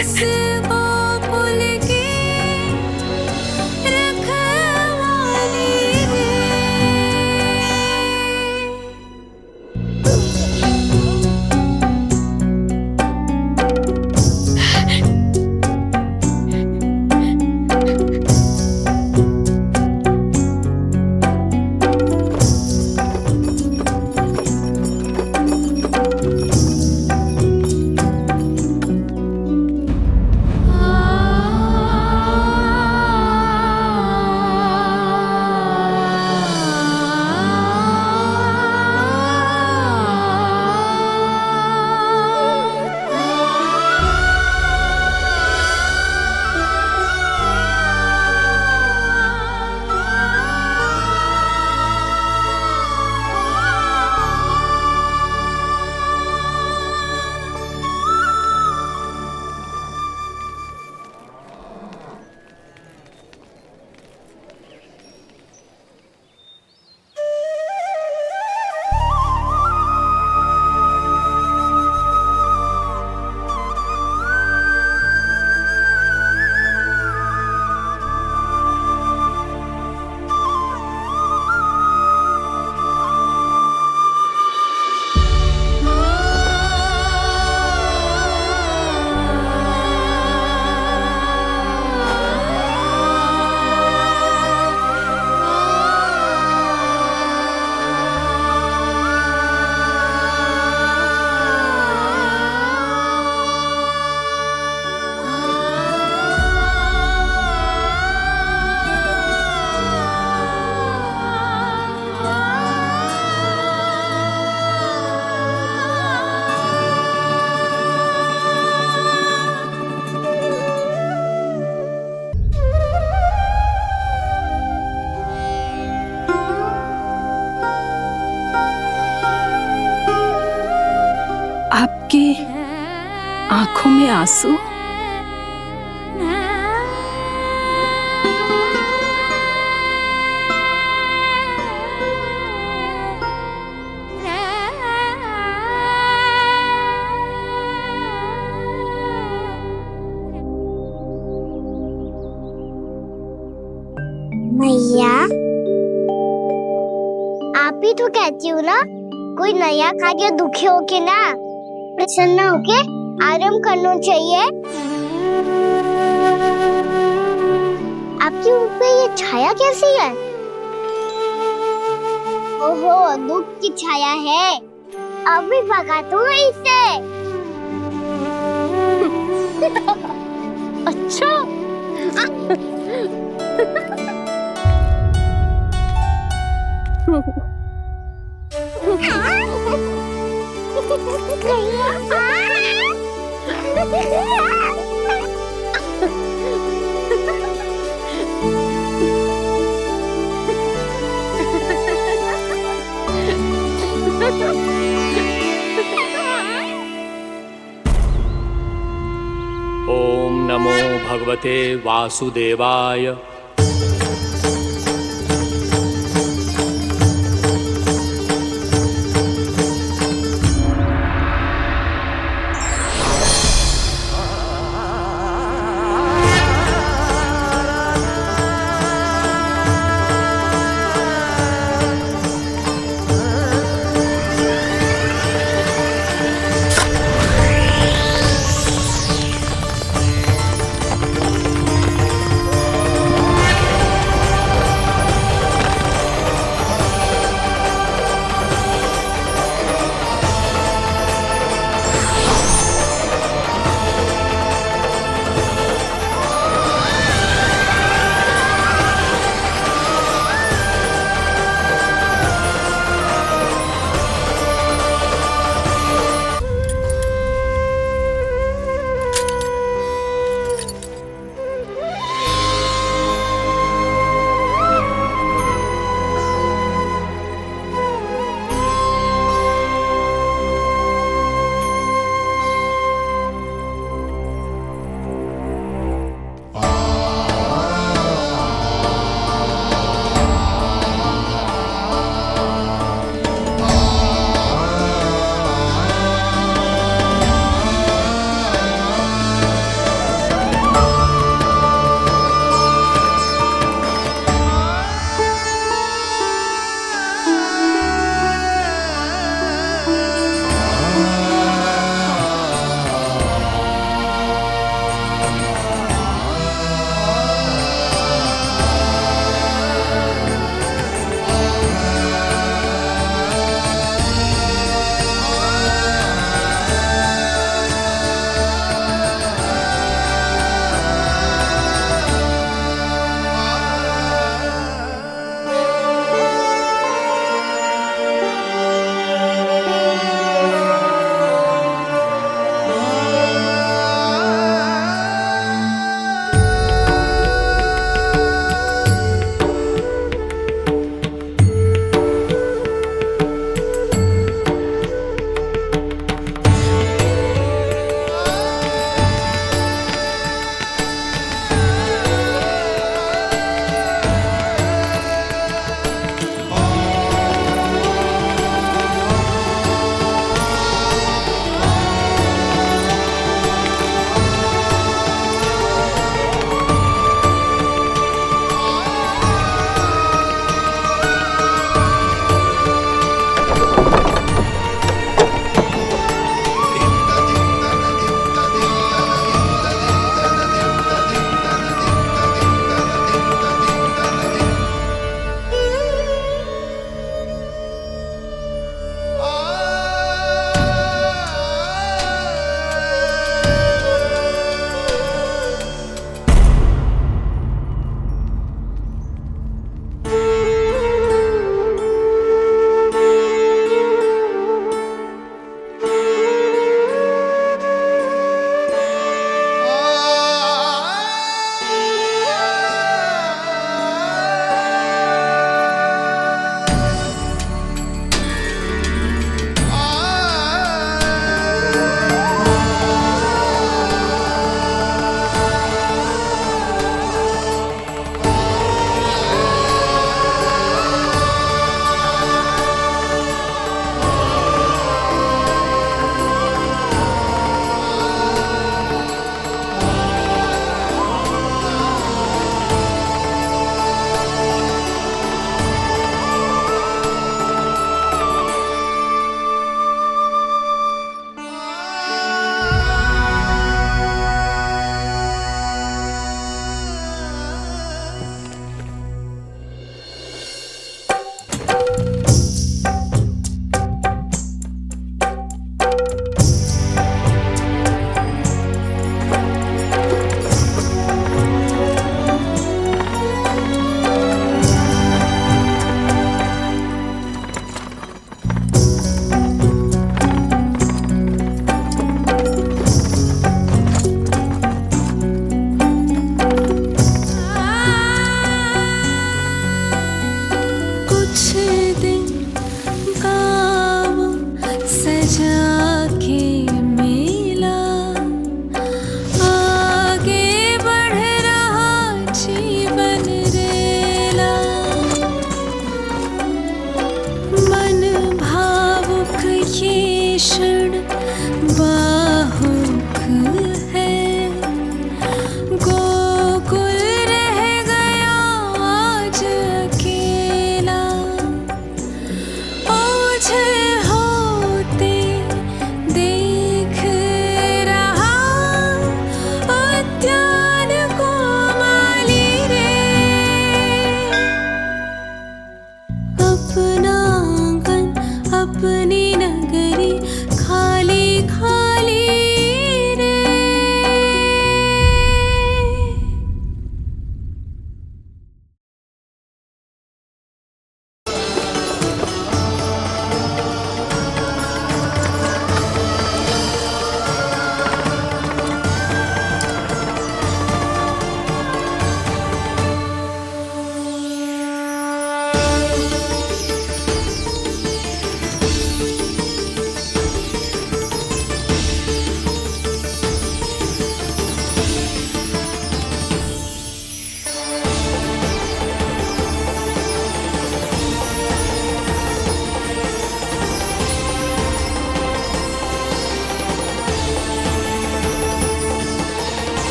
इस बाबुल की रखवाली है। आपकी आंखों में आंसू? मैया, आप ही तो कहती हो ना, कोई नया खा के दुखी होके ना प्रसन्न होके आराम करना चाहिए। आपके मुंह पे ये छाया कैसी है? ओहो, दुख की छाया है। अभी भगा दो इसे। अच्छा। ओम नमो भगवते वासुदेवाय।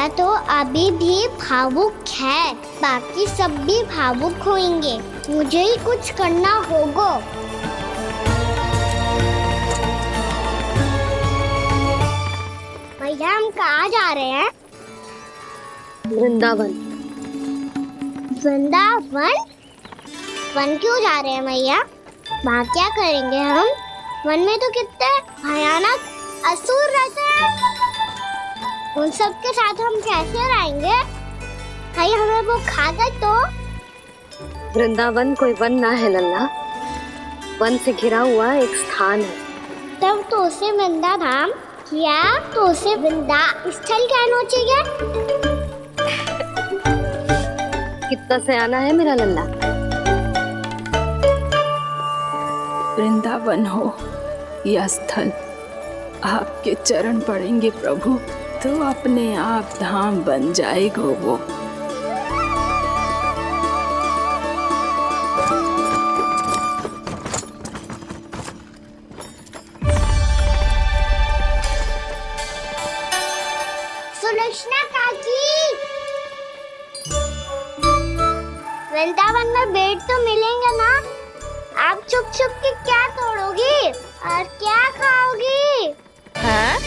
मैया तो अभी भी भावुक है, बाकी सब भी भावुक होंगे। मुझे ही कुछ करना होगा। भैया हम कहाँ जा रहे हैं? वृंदावन। वृंदावन? वन क्यों जा रहे हैं भैया? वहाँ क्या करेंगे हम? वन में तो कितने भयानक असुर रहते हैं। उन सब के साथ हम कैसे रहेंगे? भाई हमें वो खा गए तो? वृंदावन कोई वन ना है लल्ला, वन से घिरा हुआ एक स्थान है। तब तो उसे वृंदा धाम या तो उसे वृंदा स्थल कहना चाहिए। कितना सयाना है मेरा लल्ला। वृंदावन हो या स्थल, आपके चरण पड़ेंगे प्रभु तो अपने आप धाम बन जाएगा वो। सुलक्षणा काकी, वृंदावन में बेट तो मिलेंगे ना? आप छुप छुप के क्या तोड़ोगी और क्या खाओगी? हाँ?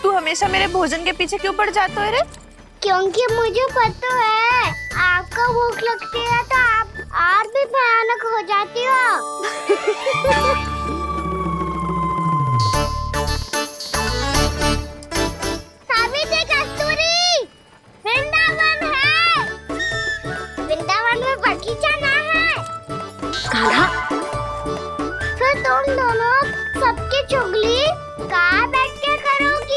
तू हमेशा मेरे भोजन के पीछे क्यों पड़ जाता है रे? क्योंकि मुझे पता है आपको भूख लगती है तो आप और भी भयानक हो जाती हो। सावित्री, कस्तूरी, वृंदावन है। वृंदावन में बगीचा ना है। कान्हा, फिर तुम दोनों सबकी चुगली कहाँ बैठ के करोगी?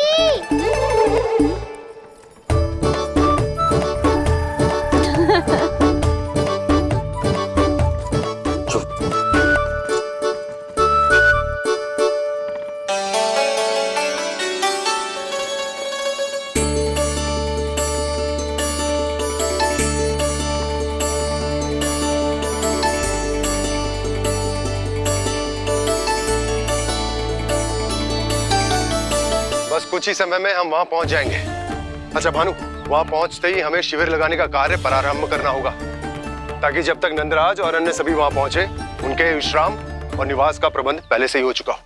बस कुछ ही समय में हम वहां पहुंच जाएंगे। अच्छा भानु, वहां पहुंचते ही हमें शिविर लगाने का कार्य प्रारंभ करना होगा, ताकि जब तक नंदराज और अन्य सभी वहां पहुंचे उनके विश्राम और निवास का प्रबंध पहले से ही हो चुका हो।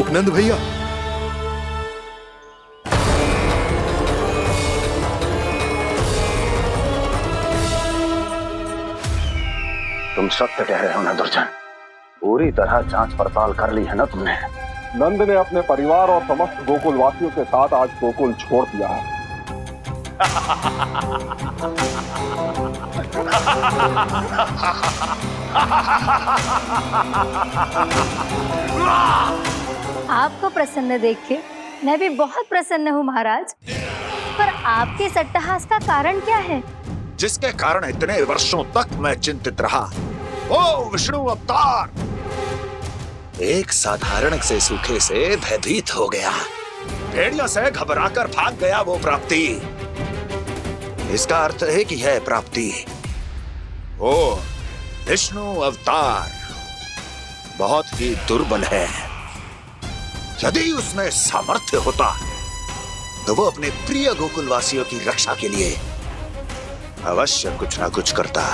उपनंद भैया, तुम सत्य कह रहे हो ना दुर्जन, पूरी तरह जांच पड़ताल कर ली है ना तुमने? नंद ने अपने परिवार और समस्त गोकुल वासियों के साथ आज गोकुल छोड़ दिया है। आपको प्रसन्न देख के मैं भी बहुत प्रसन्न हूँ महाराज, पर आपके इस अट्टहास का कारण क्या है? जिसके कारण इतने वर्षों तक मैं चिंतित रहा। ओ विष्णु अवतार, एक साधारण से सूखे से भयभीत हो गया, भेड़ियों से घबराकर भाग गया वो प्राप्ति। इसका अर्थ है कि यह प्राप्ति ओ विष्णु अवतार बहुत ही दुर्बल है। यदि उसमें सामर्थ्य होता तो वो अपने प्रिय गोकुलवासियों की रक्षा के लिए अवश्य कुछ ना कुछ करता।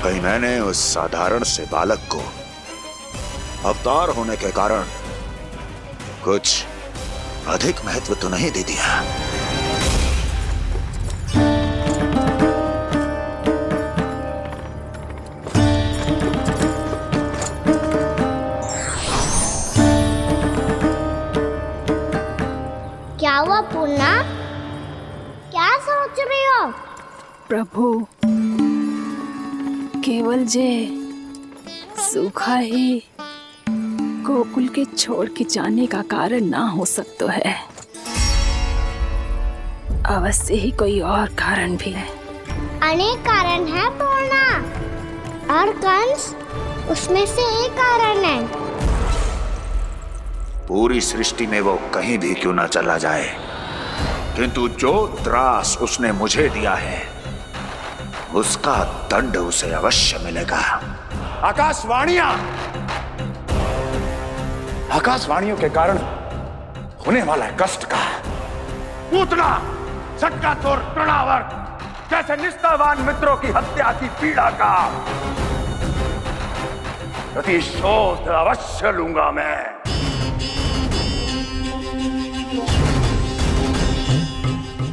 कहीं मैंने उस साधारण से बालक को अवतार होने के कारण कुछ अधिक महत्व तो नहीं दे दिया। क्या हुआ पूर्णा? क्या सोच रही हो? प्रभु, केवल जे सूखा ही गोकुल के छोड़ के जाने का कारण ना हो सकता है, अवश्य ही कोई और कारण भी है। अनेक कारण है पूर्णा, और कंस उसमें से एक कारण है। पूरी सृष्टि में वो कहीं भी क्यों ना चला जाए, किंतु जो त्रास उसने मुझे दिया है उसका दंड उसे अवश्य मिलेगा। आकाशवाणियों के कारण होने वाला है कष्ट का। पूतना, सटका चोर तृणावर जैसे निष्ठावान मित्रों की हत्या की पीड़ा का प्रतिशोध अवश्य लूंगा मैं।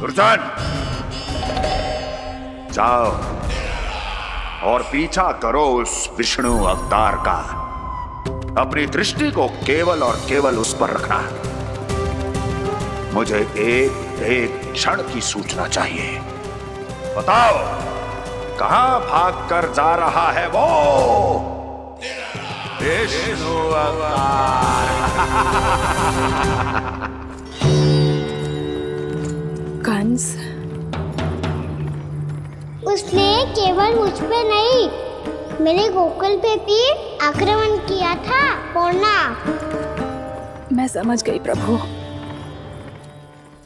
दुर्जन, जाओ और पीछा करो उस विष्णु अवतार का। अपनी दृष्टि को केवल और केवल उस पर रखना। मुझे एक एक क्षण की सूचना चाहिए। बताओ, कहां भागकर जा रहा है वो विष्णु अवतार? कंस, उसने केवल मुझ पे नहीं, मेरे गोकुल पे भी आक्रमण किया था। पूर्णा, मैं समझ गई प्रभु।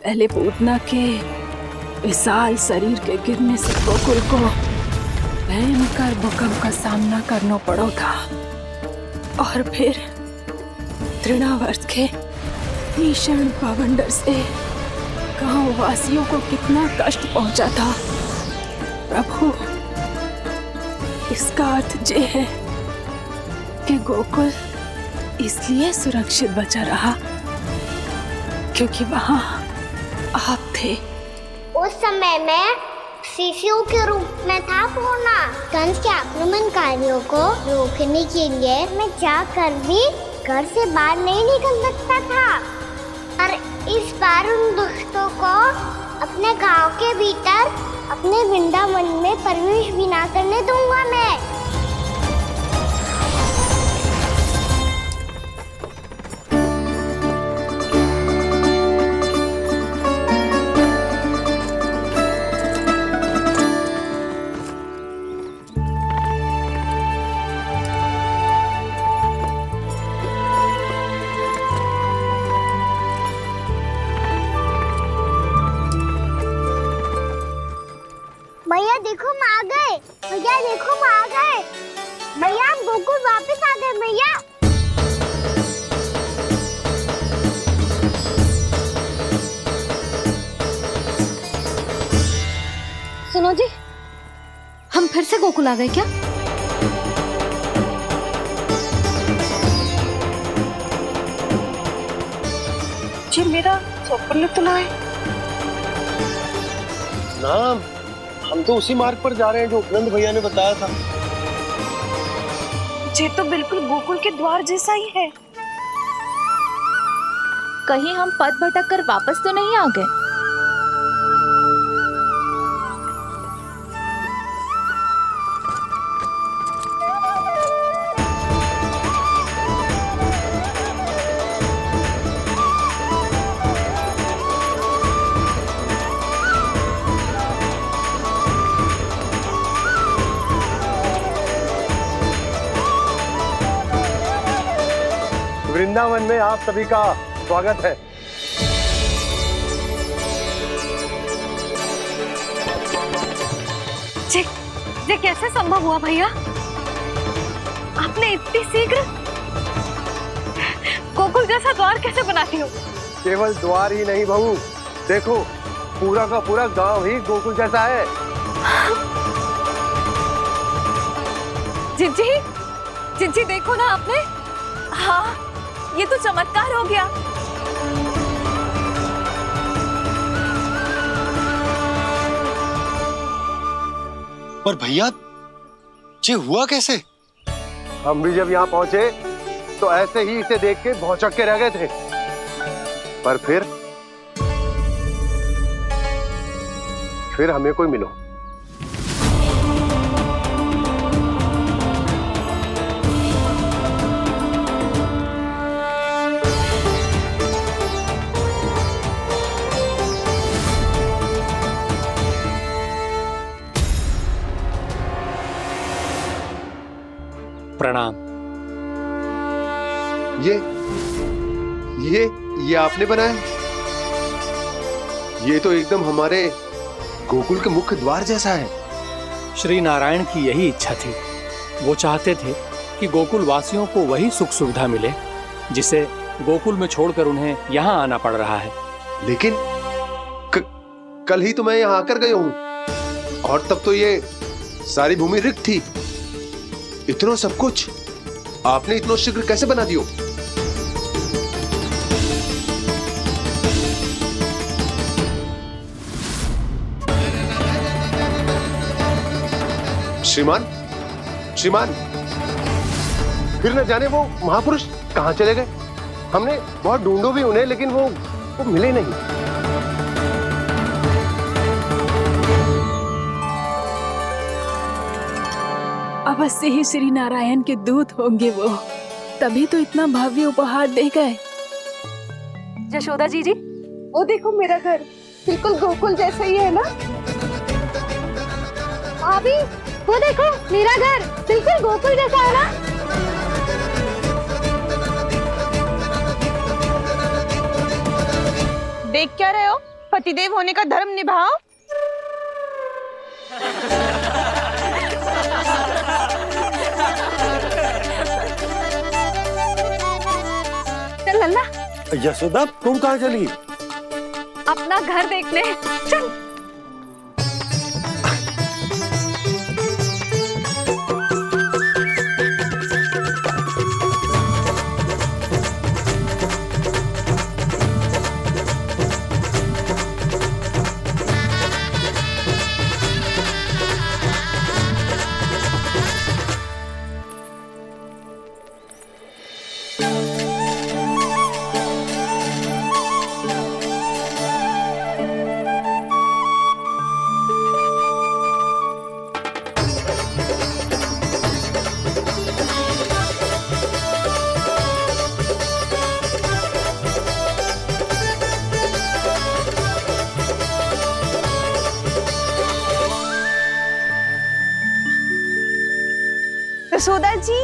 पहले पूतना के विशाल शरीर के गिरने से गोकुल को भयंकर भूकंप का सामना करना पड़ा था, और फिर तृणावर्त के भीषण पावंडर से गांव वासियों को कितना कष्ट पहुंचा था। प्रभु, इसका अर्थ ये है कि गोकुल इसलिए सुरक्षित बचा रहा क्योंकि वहां आप थे। उस समय मैं शिशु के रूप में था पूर्णा। कंस के आक्रमणकारियों को रोकने के लिए मैं जाकर भी घर से बाहर नहीं निकल सकता था, और इस बार उन दुष्टों को अपने गांव के भीतर, अपने वृंदावन में प्रवेश भी ना करने दूंगा मैं। भैया देखो हम आ गए। भैया देखो हम आ गए। भैया हम गोकुल वापस आ गए। भैया सुनो जी, हम फिर से गोकुल आ गए क्या? जी मेरा स्वप्न तो ना है। ना, हम तो उसी मार्ग पर जा रहे हैं जो उपनंद भैया ने बताया था। ये तो बिल्कुल गोकुल के द्वार जैसा ही है। कहीं हम पथ भटक कर वापस तो नहीं आ गए? वृंदावन में आप सभी का स्वागत है। ये कैसे संभव हुआ भैया? आपने इतनी शीघ्र गोकुल जैसा द्वार कैसे बनाती हो? केवल द्वार ही नहीं बहू, देखो पूरा का पूरा गांव ही गोकुल जैसा है। जिज्जी, जिज्जी देखो ना आपने। हाँ, ये तो चमत्कार हो गया। पर भैया, ये हुआ कैसे? हम भी जब यहाँ पहुंचे तो ऐसे ही इसे देख के भौचक के रह गए थे, पर फिर हमें कोई मिलो। प्रणाम। ये आपने बनाया? ये तो एकदम हमारे गोकुल के मुख्य द्वार जैसा है। श्री नारायण की यही इच्छा थी। वो चाहते थे ताकि गोकुल वासियों को वही सुख सुविधा मिले जिसे गोकुल में छोड़कर उन्हें यहाँ आना पड़ रहा है। लेकिन कल ही तो मैं यहाँ आकर गया हूँ और तब तो ये सारी भूमि रिक्त थी। इतना सब कुछ आपने इतना शीघ्र कैसे बना दियो? श्रीमान, श्रीमान, फिर न जाने वो महापुरुष कहाँ चले गए। हमने बहुत ढूंढो भी उन्हें, लेकिन वो मिले नहीं। अवश्य ही श्री नारायण के दूत होंगे वो, तभी तो इतना भव्य उपहार दे गए। यशोदा जी, वो देखो मेरा घर बिल्कुल गोकुल जैसा ही है ना। भाभी, वो देखो मेरा घर बिल्कुल गोकुल जैसा है ना। देख क्या रहे हो? पतिदेव होने का धर्म निभाओ। चल लल्ला, यशोदा, तुम कहाँ चली? अपना घर देखने चल। यशोदा जी,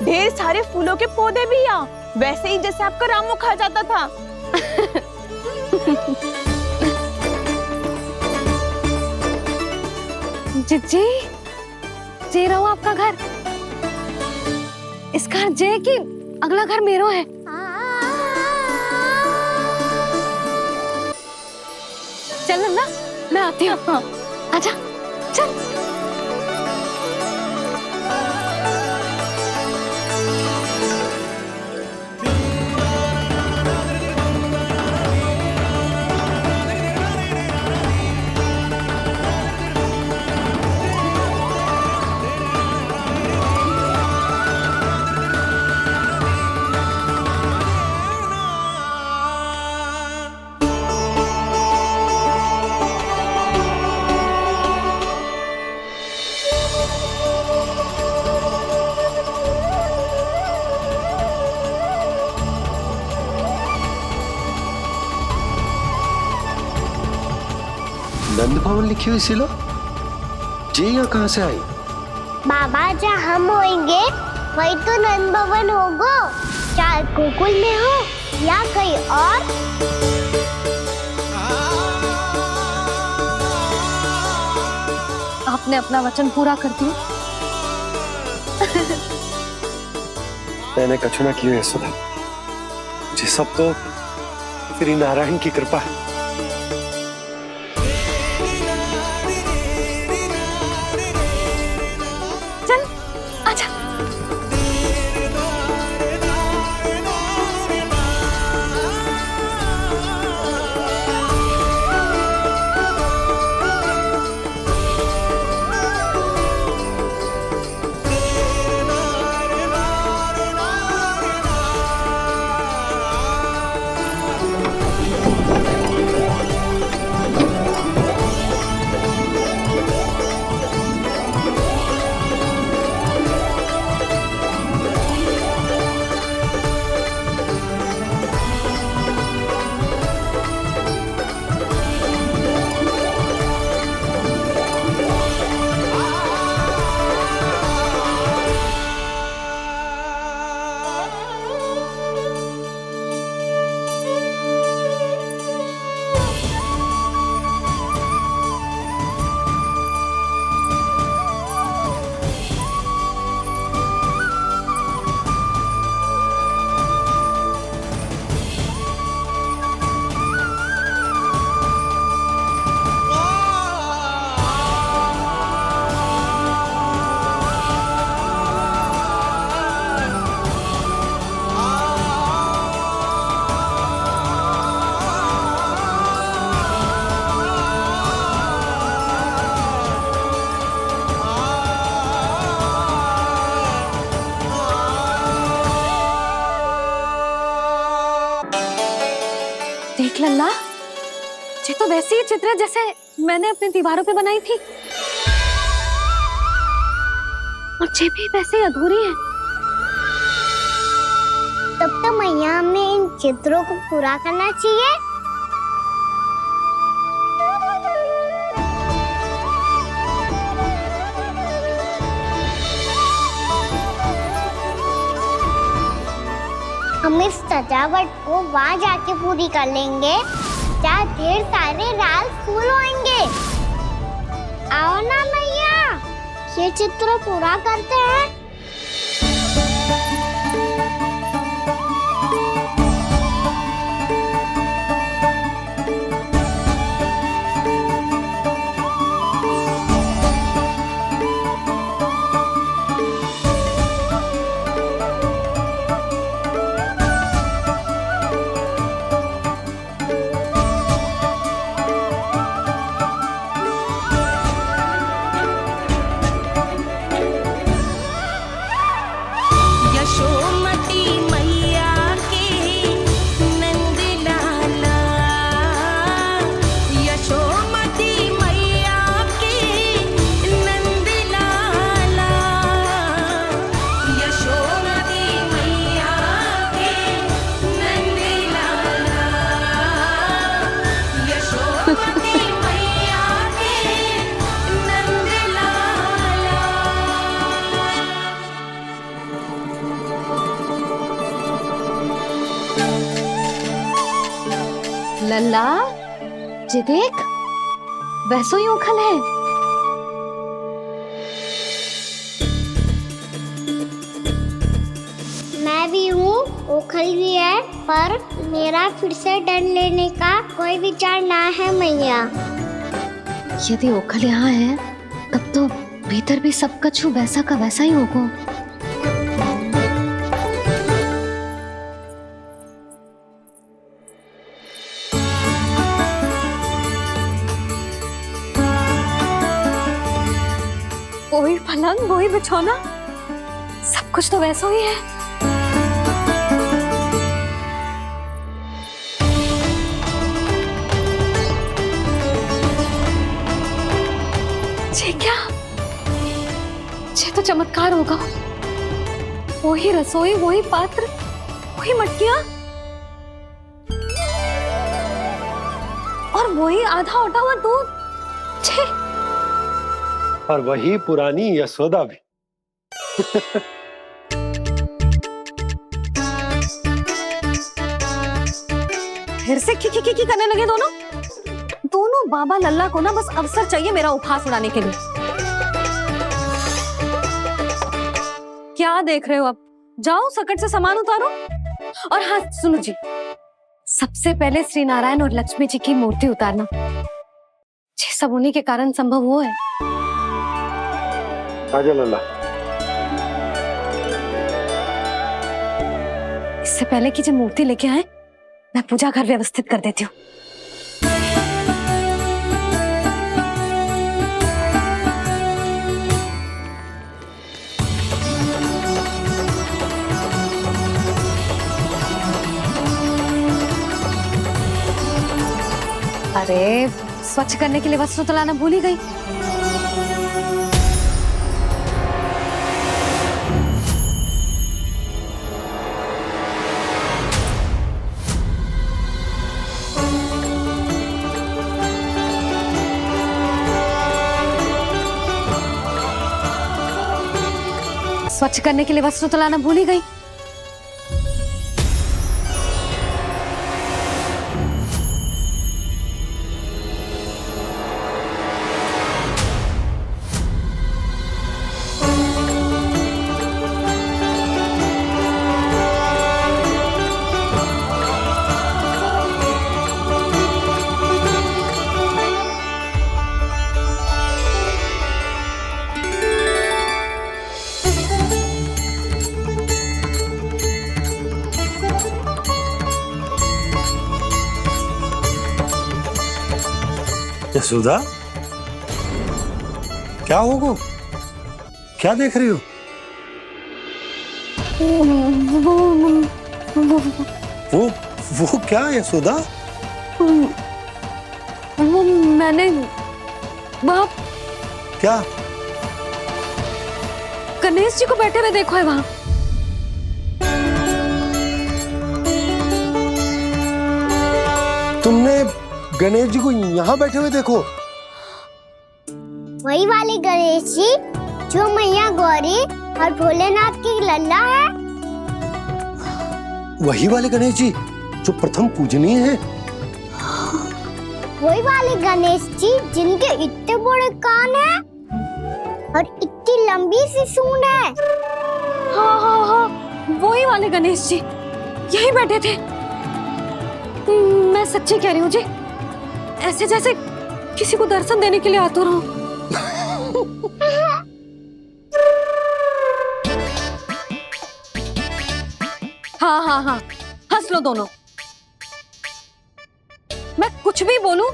ढेर सारे फूलों के पौधे भी यहाँ, वैसे ही जैसे आपका रामू खा जाता था। जी, जे रहो आपका घर। इस घर जे की अगला घर मेरो है। चल ना, मैं आती हूँ। आजा, चल। नंद भवन लिखी हुई सिलो, जी यहाँ कहाँ से आई? बाबा, जहाँ हम होंगे वही तो नंद भवन होगा। चाहे गोकुल में हो या कहीं और। आपने अपना वचन पूरा कर दिया। मैंने कछु ना किया यशोदा, ये सब तो श्री नारायण की कृपा है। चल, आजा। ये तो वैसी ही चित्र है जैसे मैंने अपनी दीवारों पे बनाई थी, और ये भी वैसे ही अधूरी है। तब तो मैया हमें इन चित्रों को पूरा करना चाहिए। हम इस सजावट को वहाँ जाके पूरी कर लेंगे जहाँ ढेर सारे लाल फूल होंगे। आओ ना मैया, ये चित्र पूरा करते हैं। लल्ला, ये देख, वैसो ही उखल है। मैं भी हूँ, उखल भी है, पर मेरा फिर से डर लेने का कोई विचार ना है मैया। यदि उखल यहाँ है, तब तो भीतर भी सब कछु वैसा का वैसा ही होगा। वही पलंग, वही बिछौना, सब कुछ तो वैसा ही है। ये क्या? ये तो चमत्कार होगा। वही रसोई, वही पात्र, वही मटकियां, और वही आधा उठा हुआ दूध। छे, और वही पुरानी यशोदा भी। फिर से की करने लगे दोनों बाबा लल्ला को ना बस अवसर चाहिए मेरा उपहास उड़ाने के लिए। क्या देख रहे हो? अब जाओ सकट से सामान उतारो। और हाँ सुनो जी, सबसे पहले श्री नारायण और लक्ष्मी जी की मूर्ति उतारना। ये सब उन्हीं के कारण संभव हुआ है। आजा लल्ला। इससे पहले कि जो मूर्ति लेके आए, मैं पूजा घर व्यवस्थित कर देती हूँ। अरे स्वच्छ करने के लिए वस्त्र तो लाना भूल ही गई। स्वच्छ करने के लिए वस्त्र तो लाना भूल ही गई। यशोदा, क्या होगा? क्या देख रही हो? वो क्या यशोदा? मैंने वहाँ क्या? गणेश जी को बैठे हुए देखो है वहाँ। तुमने गणेश जी को यहाँ बैठे हुए देखो? वही वाले गणेश जी जो मैया गौरी और भोलेनाथ की लल्ला है। वही वाले गणेश जी जो प्रथम पूजनीय है? वही वाले गणेश जी जिनके इतने बड़े कान हैं और इतनी लंबी सी सूंड है। हाँ हाँ हाँ, वही वाले गणेश जी यही बैठे थे। मैं सच्ची कह रही हूँ जी, ऐसे जैसे किसी को दर्शन देने के लिए आतुर हूँ। हाँ हाँ हाँ, हंस लो दोनों। मैं कुछ भी बोलूं,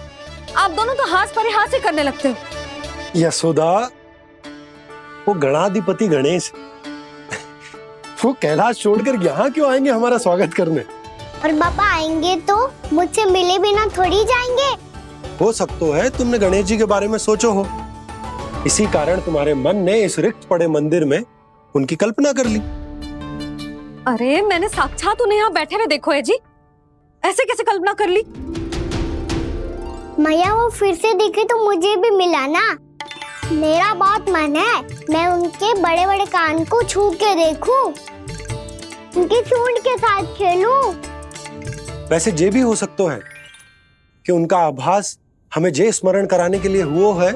आप दोनों तो हाथ परिहास ही करने लगते हो। यशोदा, वो गणाधिपति गणेश वो कैलाश छोड़कर यहाँ क्यों आएंगे हमारा स्वागत करने? और बाबा आएंगे तो मुझसे मिले बिना थोड़ी जाएंगे। हो सकता है तुमने गणेश जी के बारे में सोचो हो, इसी कारण तुम्हारे मन ने इस रिक्त पड़े मंदिर में उनकी कल्पना कर ली। अरे मैंने साक्षात उन्हें यहाँ बैठे हुए देखो है जी, ऐसे कैसे कल्पना कर ली? मैया वो फिर से दिखे तो मुझे भी मिला ना। मेरा बहुत मन है मैं उनके बड़े बड़े कान को छू के देखूं, उनकी सूंड के साथ खेलूं। वैसे ये भी हो सकता है कि उनका आभास हमें जे स्मरण कराने के लिए हुआ है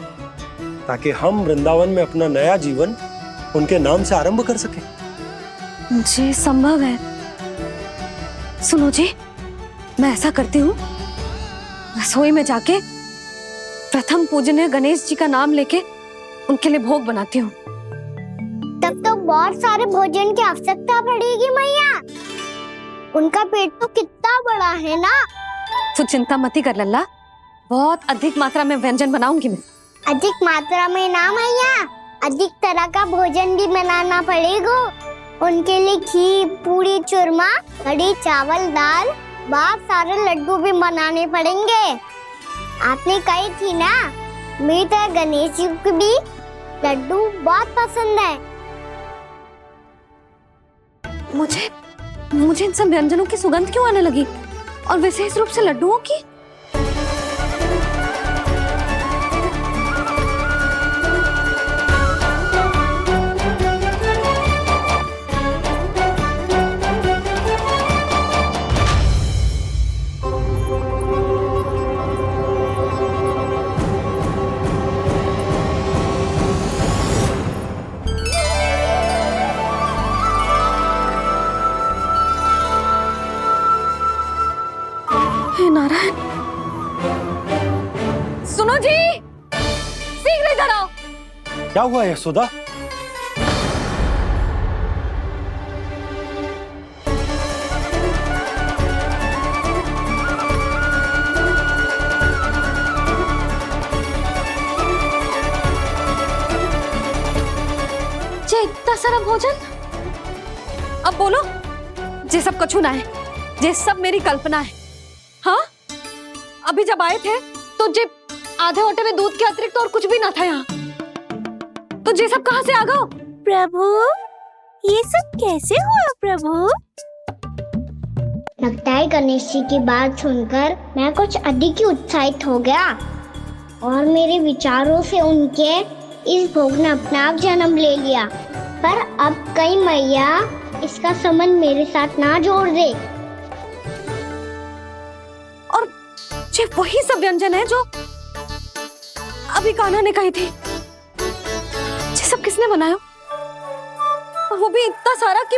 ताकि हम वृंदावन में अपना नया जीवन उनके नाम से आरंभ कर सके। जी संभव है। सुनो जी, मैं ऐसा करती हूँ, रसोई में जाके प्रथम पूजनीय गणेश जी का नाम लेके उनके लिए भोग बनाती हूँ। तब तो बहुत सारे भोजन की आवश्यकता पड़ेगी मैया, उनका पेट तो कितना बड़ा है ना। तू चिंता मत कर लल्ला, बहुत अधिक मात्रा में व्यंजन बनाऊंगी मैं। अधिक मात्रा में ना मैया, अधिक तरह का भोजन भी बनाना पड़ेगा। उनके लिए खीर, पूरी, चूरमा, कढ़ी, चावल, दाल, बहुत सारे लड्डू भी बनाने पड़ेंगे। आपने कही थी ना, मेरे गणेश जी को भी लड्डू बहुत पसंद है। मुझे इन सब व्यंजनों की सुगंध क्यों आने लगी, और विशेष रूप से लड्डुओं की? नारायण, सुनो जी, शीघ्र इधर आओ। क्या हुआ यशोदा? जे इतना सारा भोजन, अब बोलो, जे सब कछु ना है, जे सब मेरी कल्पना है। हाँ, अभी जब आए थे तो जे आधे ओटे में दूध के अतिरिक्त और कुछ भी ना था यहाँ, तो जे सब कहाँ से आ गए? प्रभु, ये सब कैसे हुआ प्रभु? लगता है गणेश जी की बात सुनकर मैं कुछ अधिक ही उत्साहित हो गया और मेरे विचारों से उनके इस भोग ने अपना आप जन्म ले लिया। पर अब कहीं मैया इसका संबंध मेरे साथ ना जोड़ दे। ये वही सब व्यंजन है जो अभी कान्हा ने कही थी। ये सब किसने बनाया? और वो भी इतना सारा कि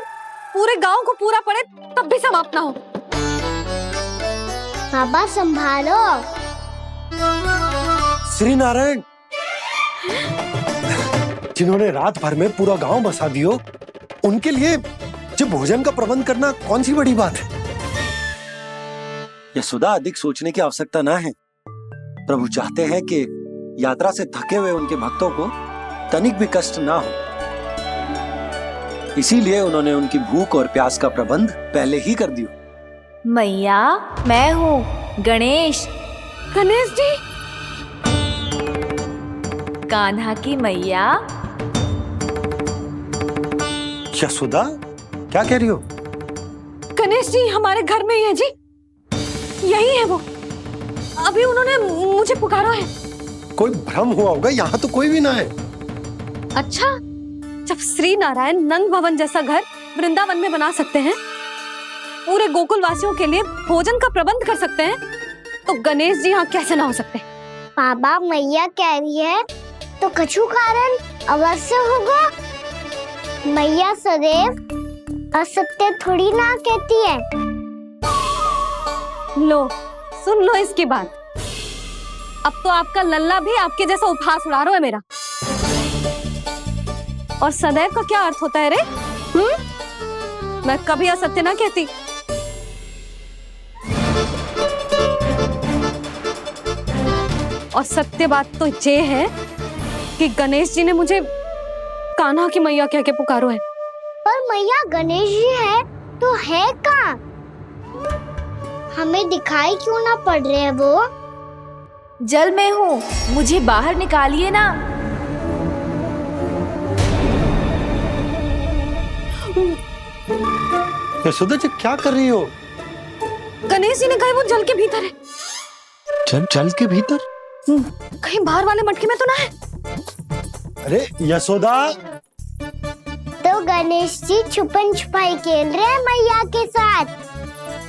पूरे गांव को पूरा पड़े तब भी समाप्त ना हो। बाबा संभालो। श्री नारायण, जिन्होंने रात भर में पूरा गांव बसा दियो, उनके लिए जो भोजन का प्रबंध करना कौन सी बड़ी बात है? यशोदा, अधिक सोचने की आवश्यकता ना है। प्रभु चाहते हैं कि यात्रा से थके हुए उनके भक्तों को तनिक भी कष्ट ना हो, इसीलिए उन्होंने उनकी भूख और प्यास का प्रबंध पहले ही कर दिया। मैया, मैं हूँ गणेश। गणेश जी, कान्हा की मैया। यशोदा, क्या कह रही हो? गणेश जी हमारे घर में ही है जी, यही है वो। अभी उन्होंने मुझे पुकारा है। कोई भ्रम हुआ होगा, यहाँ तो कोई भी ना है। अच्छा, जब श्री नारायण नंद भवन जैसा घर वृंदावन में बना सकते हैं, पूरे गोकुल वासियों के लिए भोजन का प्रबंध कर सकते हैं, तो गणेश जी यहाँ कैसे ना हो सकते? बाबा मैया कह रही है तो कछु कारण अवश्य होगा। मैया सदैव असत्य थोड़ी ना कहती है। लो सुन लो इसकी बात। अब तो आपका लल्ला भी आपके जैसा उपहास उड़ा रहा है मेरा। और सदैव का क्या अर्थ होता है रे? मैं कभी असत्य ना कहती। और सत्य बात तो ये है कि गणेश जी ने मुझे कान्हा की मैया कह के पुकारो है। पर मैया गणेश जी है तो है कहाँ? हमें दिखाई क्यों ना पड़ रहे हैं वो? जल में हूँ, मुझे बाहर निकालिए ना। यशोदा जी क्या कर रही हो? गणेश जी ने कहा वो जल के भीतर है। जल के भीतर? कहीं बाहर वाले मटके में तो ना है? अरे यशोदा! तो गणेश जी छुपन छुपाई खेल रहे हैं मैया के साथ।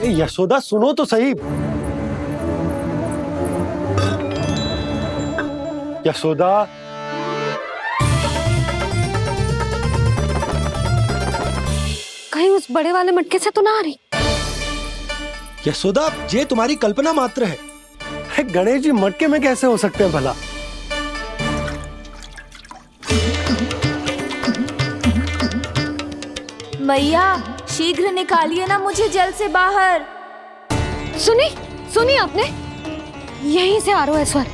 यशोदा सुनो तो सही। यशोदा, कहीं उस बड़े वाले मटके से तो ना आ रही? यशोदा ये तुम्हारी कल्पना मात्र है। गणेश जी मटके में कैसे हो सकते हैं भला? मैया शीघ्र निकालिए ना मुझे जल से बाहर। सुनी आपने? यहीं से आ रहा है स्वर।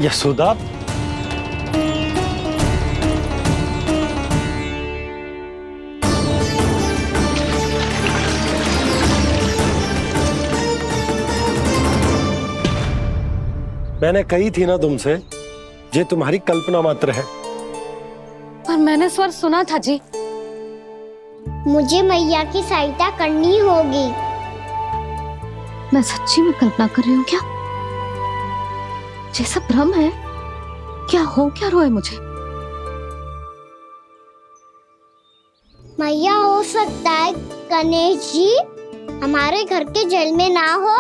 यशोदा, मैंने कही थी ना तुमसे, ये तुम्हारी कल्पना मात्र है। पर मैंने स्वर सुना था जी। मुझे मैया की सहायता करनी होगी। मैं सच्ची में कल्पना कर रही हूँ क्या? जैसा भ्रम है क्या? हो क्या रहा है मुझे? मैया हो सकता है गणेश जी हमारे घर के जल में ना हो,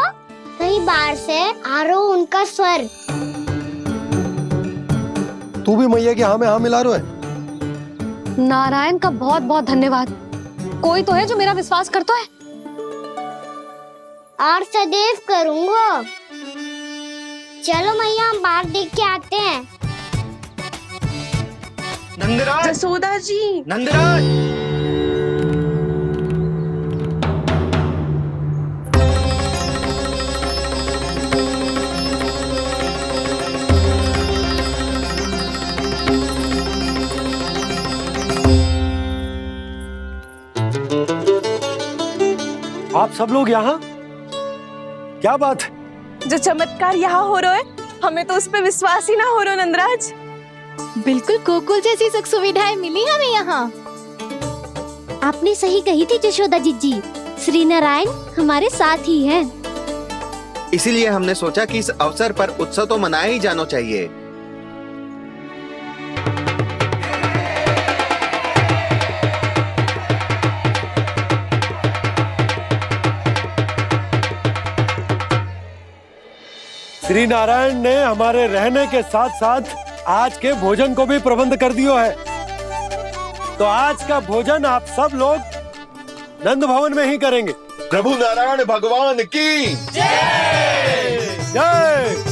कहीं बाहर से आ रहा हो उनका स्वर। तू भी मैया की हाँ में हाँ मिला रहा है। नारायण का बहुत बहुत धन्यवाद। कोई तो है जो मेरा विश्वास करता है। और सदैव करूंगा। चलो मैया हम बाहर देख के आते हैं। नंदराज! यशोदा जी! नंदराज! आप सब लोग यहाँ? क्या बात है? जो चमत्कार यहाँ हो रहा है, हमें तो उस पे विश्वास ही ना हो रहा नंदराज। बिल्कुल गोकुल जैसी सुख सुविधाएं मिली हमें यहाँ। आपने सही कही थी यशोदा जीजी, श्री नारायण हमारे साथ ही हैं। इसीलिए हमने सोचा कि इस अवसर पर उत्सव तो मनाया ही जाना चाहिए। श्री नारायण ने हमारे रहने के साथ साथ आज के भोजन को भी प्रबंध कर दिया है। तो आज का भोजन आप सब लोग नंद भवन में ही करेंगे। प्रभु नारायण भगवान की जय! जय!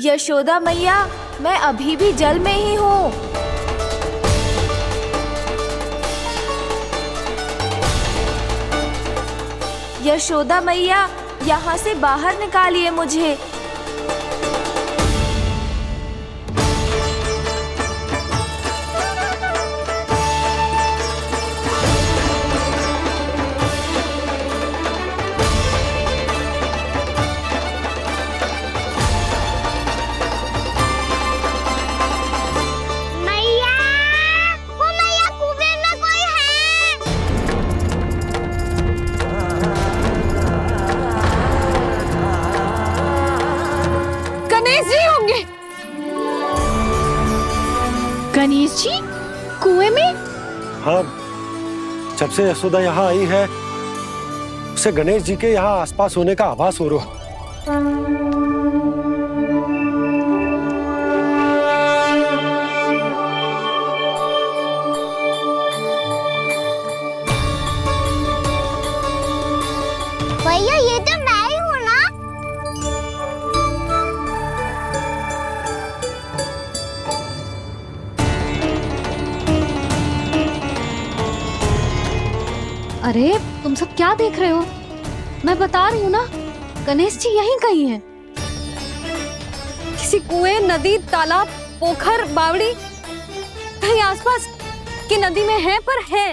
यशोदा मैया, मैं अभी भी जल में ही हूँ। यशोदा मैया, यहाँ से बाहर निकालिए मुझे। गणेश जी कुएं में? हाँ, जब से यशोदा यहाँ आई है उसे गणेश जी के यहाँ आसपास होने का आभास हो रहा। भैया ये तो मैं ही हूँ ना? अरे तुम सब क्या देख रहे हो? मैं बता रही हूँ ना, गणेश जी यहीं कहीं हैं। किसी कुएं, नदी, तालाब, पोखर, बावड़ी कहीं आसपास की नदी में है, पर है।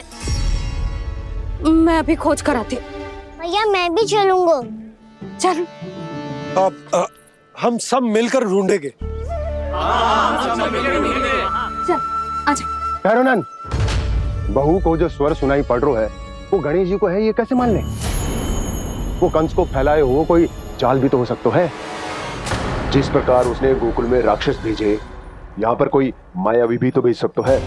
मैं अभी खोज कर आती हूँ। भैया मैं भी चलूंगा। चल। अब हम सब मिलकर ढूंढेंगे। चल आजा। भैरवनंद, बहू को जो स्वर सुनाई पड़ रहा है वो गणेश जी को है, ये कैसे मान ले? वो कंस को फैलाए हुए कोई चाल भी तो हो सकता है। जिस प्रकार उसने गोकुल में राक्षस भेजे, यहाँ पर कोई मायावी भी तो भेज सकता है।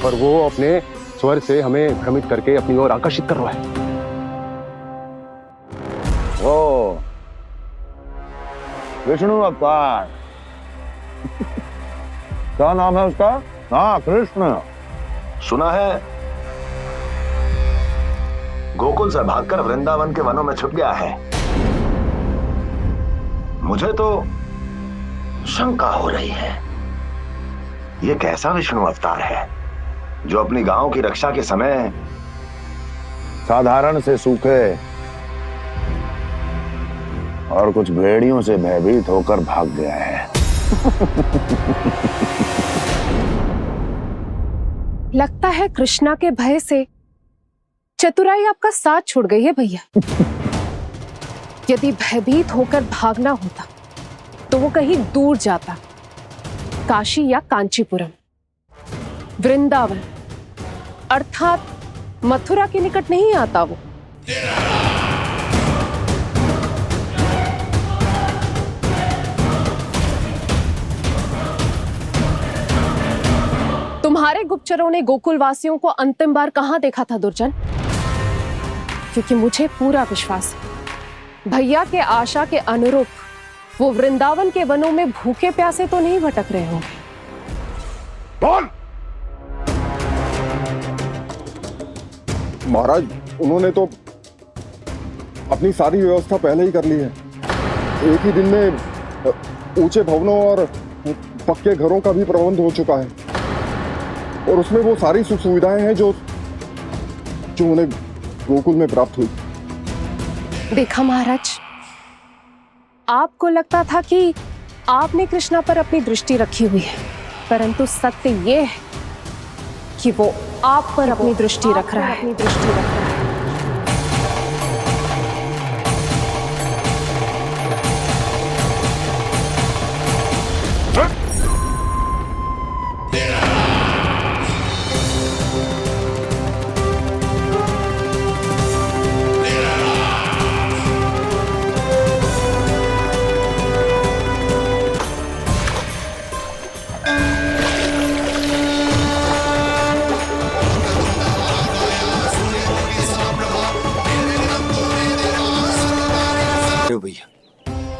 पर वो अपने स्वर से हमें भ्रमित करके अपनी ओर आकर्षित कर रहा है। ओ विष्णु अवतार। क्या नाम है उसका? हाँ, कृष्ण। सुना है गोकुल से भागकर वृंदावन के वनों में छुप गया है। मुझे तो शंका हो रही है, ये कैसा विष्णु अवतार है जो अपनी गांव की रक्षा के समय साधारण से सूखे और कुछ भेड़ियों से भयभीत होकर भाग गया है। लगता है कृष्णा के भय से चतुराई आपका साथ छोड़ गई है भैया। यदि भयभीत होकर भागना होता तो वो कहीं दूर जाता, काशी या कांचीपुरम, वृंदावन अर्थात मथुरा के निकट नहीं आता वो। तुम्हारे गुप्तचरों ने गोकुल वासियों को अंतिम बार कहां देखा था दुर्जन? क्योंकि मुझे पूरा विश्वास है भैया के आशा के अनुरूप वो वृंदावन के वनों में भूखे प्यासे तो नहीं भटक रहे होंगे। बोल। महाराज, उन्होंने तो अपनी सारी व्यवस्था पहले ही कर ली है। एक ही दिन में ऊंचे भवनों और पक्के घरों का भी प्रबंध हो चुका है, और उसमें वो सारी सुख सुविधाएं हैं जो उन्हें गोकुल में प्राप्त हुई। देखा महाराज, आपको लगता था कि आपने कृष्णा पर अपनी दृष्टि रखी हुई है, परंतु सत्य ये है कि वो आप पर अपनी दृष्टि रख रहा है।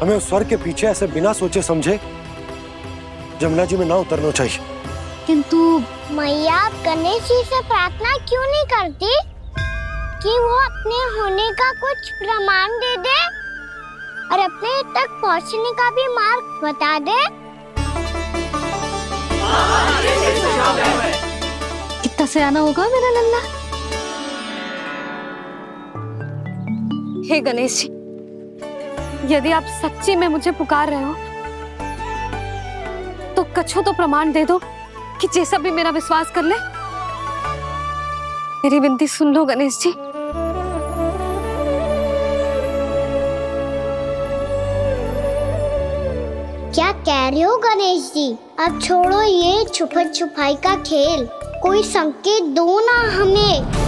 हमें उस स्वर के पीछे ऐसे बिना सोचे समझे जमुना जी में ना उतरना चाहिए। किंतु मैया, आप गणेश जी से प्रार्थना क्यों नहीं करती कि वो अपने होने का कुछ प्रमाण दे दे? और अपने तक पहुंचने का भी मार्ग बता दे। कितना सयाना होगा मेरा लल्ला। हे गणेश जी, यदि आप सच्ची में मुझे पुकार रहे हो तो कछु तो प्रमाण दे दो कि जैसा भी मेरा विश्वास कर ले। मेरी विनती सुन लो गणेश जी। क्या कह रहे हो गणेश जी? अब छोड़ो ये छुपन छुपाई का खेल, कोई संकेत दो ना हमें।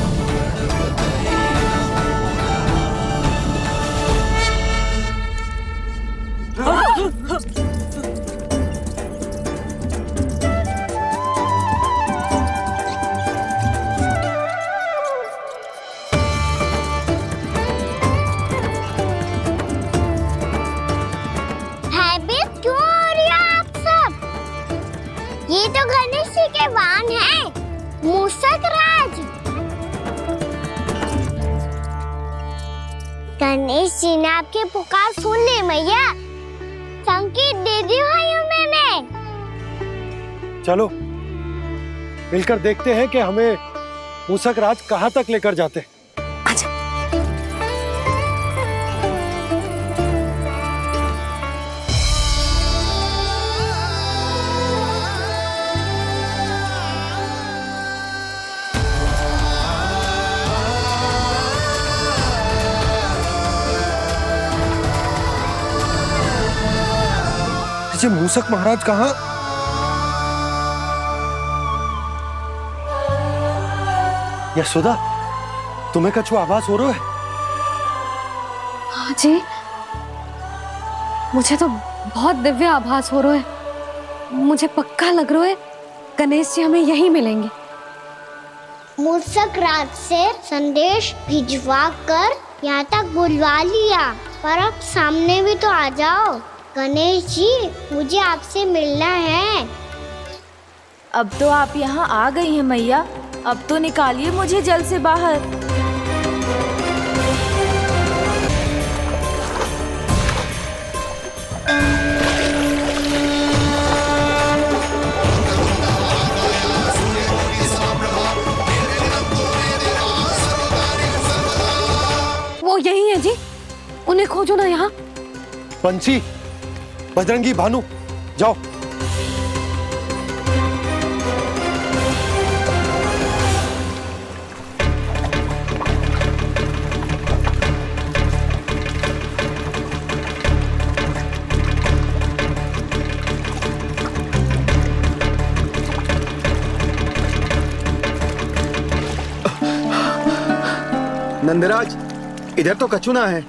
भयभीत क्यों हो रही हो आप सब? ये तो गणेश जी के वाहन हैं, मूषक राज। गणेश जी ने आपकी पुकार सुन ली मैया, संकेत दे दी भाइयों मैंने। चलो मिलकर देखते हैं कि हमें मूषक राज कहाँ तक लेकर जाते हैं। मूषक महाराज कहाँ? यशोदा, तुम्हें कछु आभास हो रहा है? हाँ जी, मुझे तो बहुत दिव्य आभास हो रहा है। मुझे पक्का लग रहा है गणेश जी हमें यहीं मिलेंगे। मूषक राज से संदेश भिजवा कर यहाँ तक बुलवा लिया, पर अब सामने भी तो आ जाओ। गणेश जी, मुझे आपसे मिलना है। अब तो आप यहाँ आ गई हैं मैया, अब तो निकालिए मुझे जल से बाहर। वो यही है जी, उन्हें खोजो ना यहाँ। पंछी, बजरंगी, भानु, जाओ। नंदराज, इधर तो कछुना है।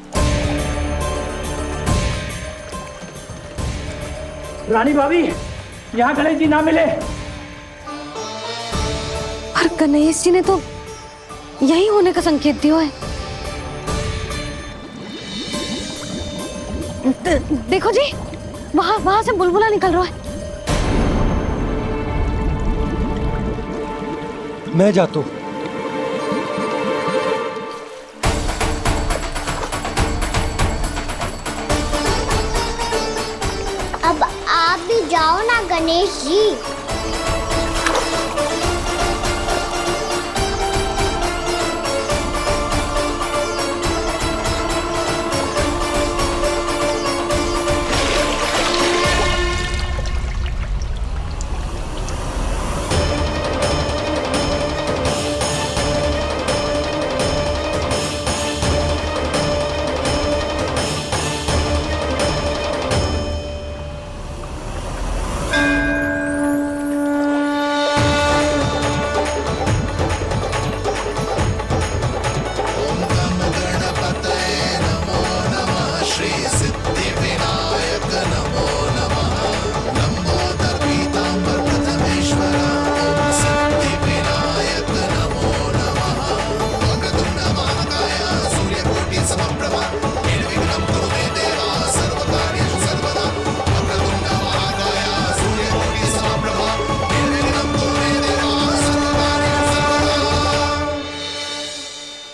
रानी भाभी, यहाँ गणेश जी ना मिले। पर गणेश जी ने तो यही होने का संकेत दिया है। देखो जी, वहां से बुलबुला निकल रहा है। मैं जाता हूँ। अब आप भी जाओ ना गणेश जी।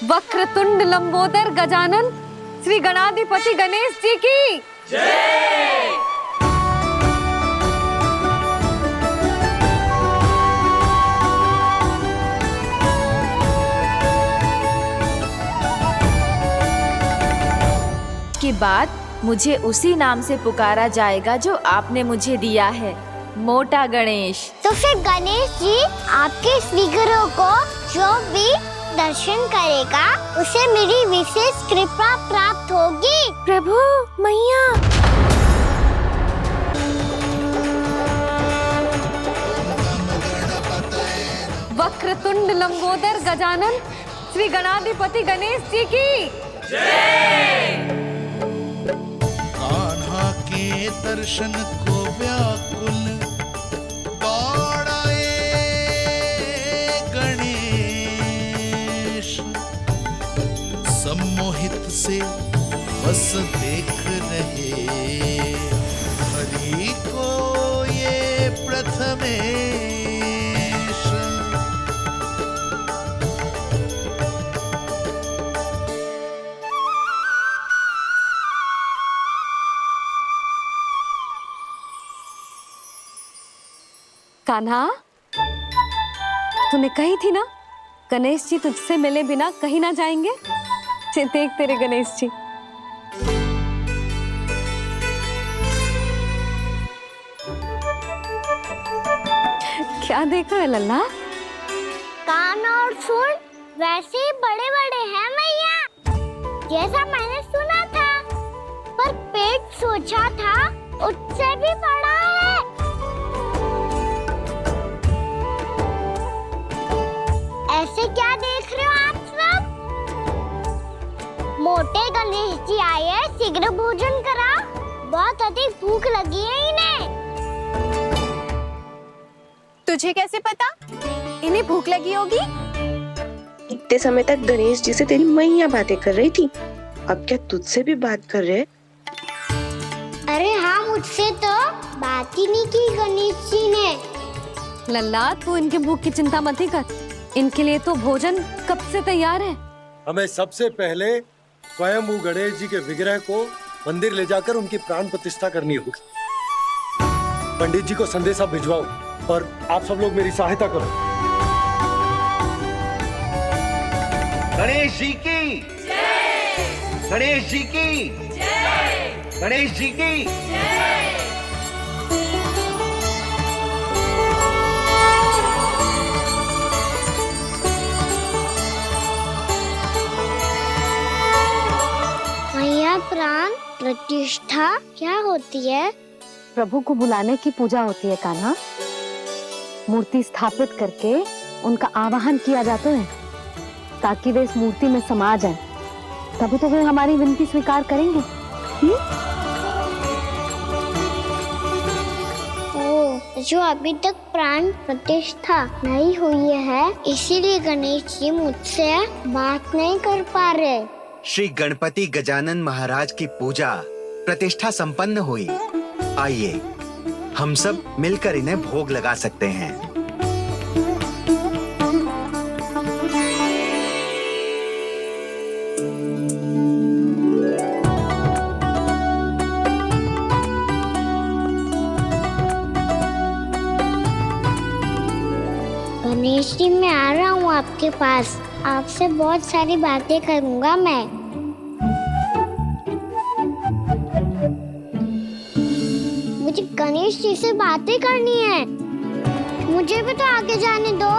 वक्रतुंड लंबोदर गजानन श्री गणाधिपति गणेश जी की जय। के बाद मुझे उसी नाम से पुकारा जाएगा जो आपने मुझे दिया है, मोटा गणेश। तो फिर गणेश जी आपके इस विग्रह को जो भी दर्शन करेगा उसे मेरी विशेष कृपा प्राप्त होगी। प्रभु मैया। वक्रतुंड लंबोदर गजानन श्री गणाधिपति गणेश जी की जय। कान्हा के दर्शन को व्याकुल दौड़ाए गणेश, सम्मोहित से बस देख रहे हरि को ये प्रथमेश। कान्हा, तूने कही थी ना गणेश जी तुझसे मिले बिना कहीं ना जाएंगे। देख तेरे गणेश जी। क्या देख रहे है लल्ला? कान और सुन वैसे ही बड़े बड़े हैं मैया, जैसा मैंने सुना था, पर पेट सोचा था उससे भी बड़ा है। ऐसे क्या देख रहे हो आप सब? मोटे गणेश जी आए हैं, शीघ्र भोजन करा, बहुत अधिक भूख लगी है इन्हें। तुझे कैसे पता इन्हें भूख लगी होगी? इतने समय तक गणेश जी से तेरी मैया बातें कर रही थी, अब क्या तुझसे भी बात कर रहे? अरे हाँ, मुझसे तो बात ही नहीं की गणेश जी ने। लल्ला तू इनके भूख की चिंता मत ही कर, इनके लिए तो भोजन कब से तैयार है। हमें सबसे पहले स्वयं गणेश जी के विग्रह को मंदिर ले जाकर उनकी प्राण प्रतिष्ठा करनी होगी। पंडित जी को संदेशा भिजवाओ और आप सब लोग मेरी सहायता करो। गणेश जी की जय। गणेश जी की जय। गणेश जी की जय। मैया प्राण प्रतिष्ठा क्या होती है? प्रभु को बुलाने की पूजा होती है कान्हा। मूर्ति स्थापित करके उनका आवाहन किया जाता है ताकि वे इस मूर्ति में समा जाएं। तभी तो वे हमारी विनती स्वीकार करेंगे। ओ, जो अभी तक प्राण प्रतिष्ठा नहीं हुई है, इसीलिए गणेश जी मुझसे बात नहीं कर पा रहे। श्री गणपति गजानन महाराज की पूजा प्रतिष्ठा संपन्न हुई। आइए हम सब मिलकर इन्हें भोग लगा सकते हैं। गणेश जी, मैं आ रहा हूँ आपके पास, आपसे बहुत सारी बातें करूँगा मैं। मुझे गणेश जी से बातें करनी है, मुझे भी तो आगे जाने दो।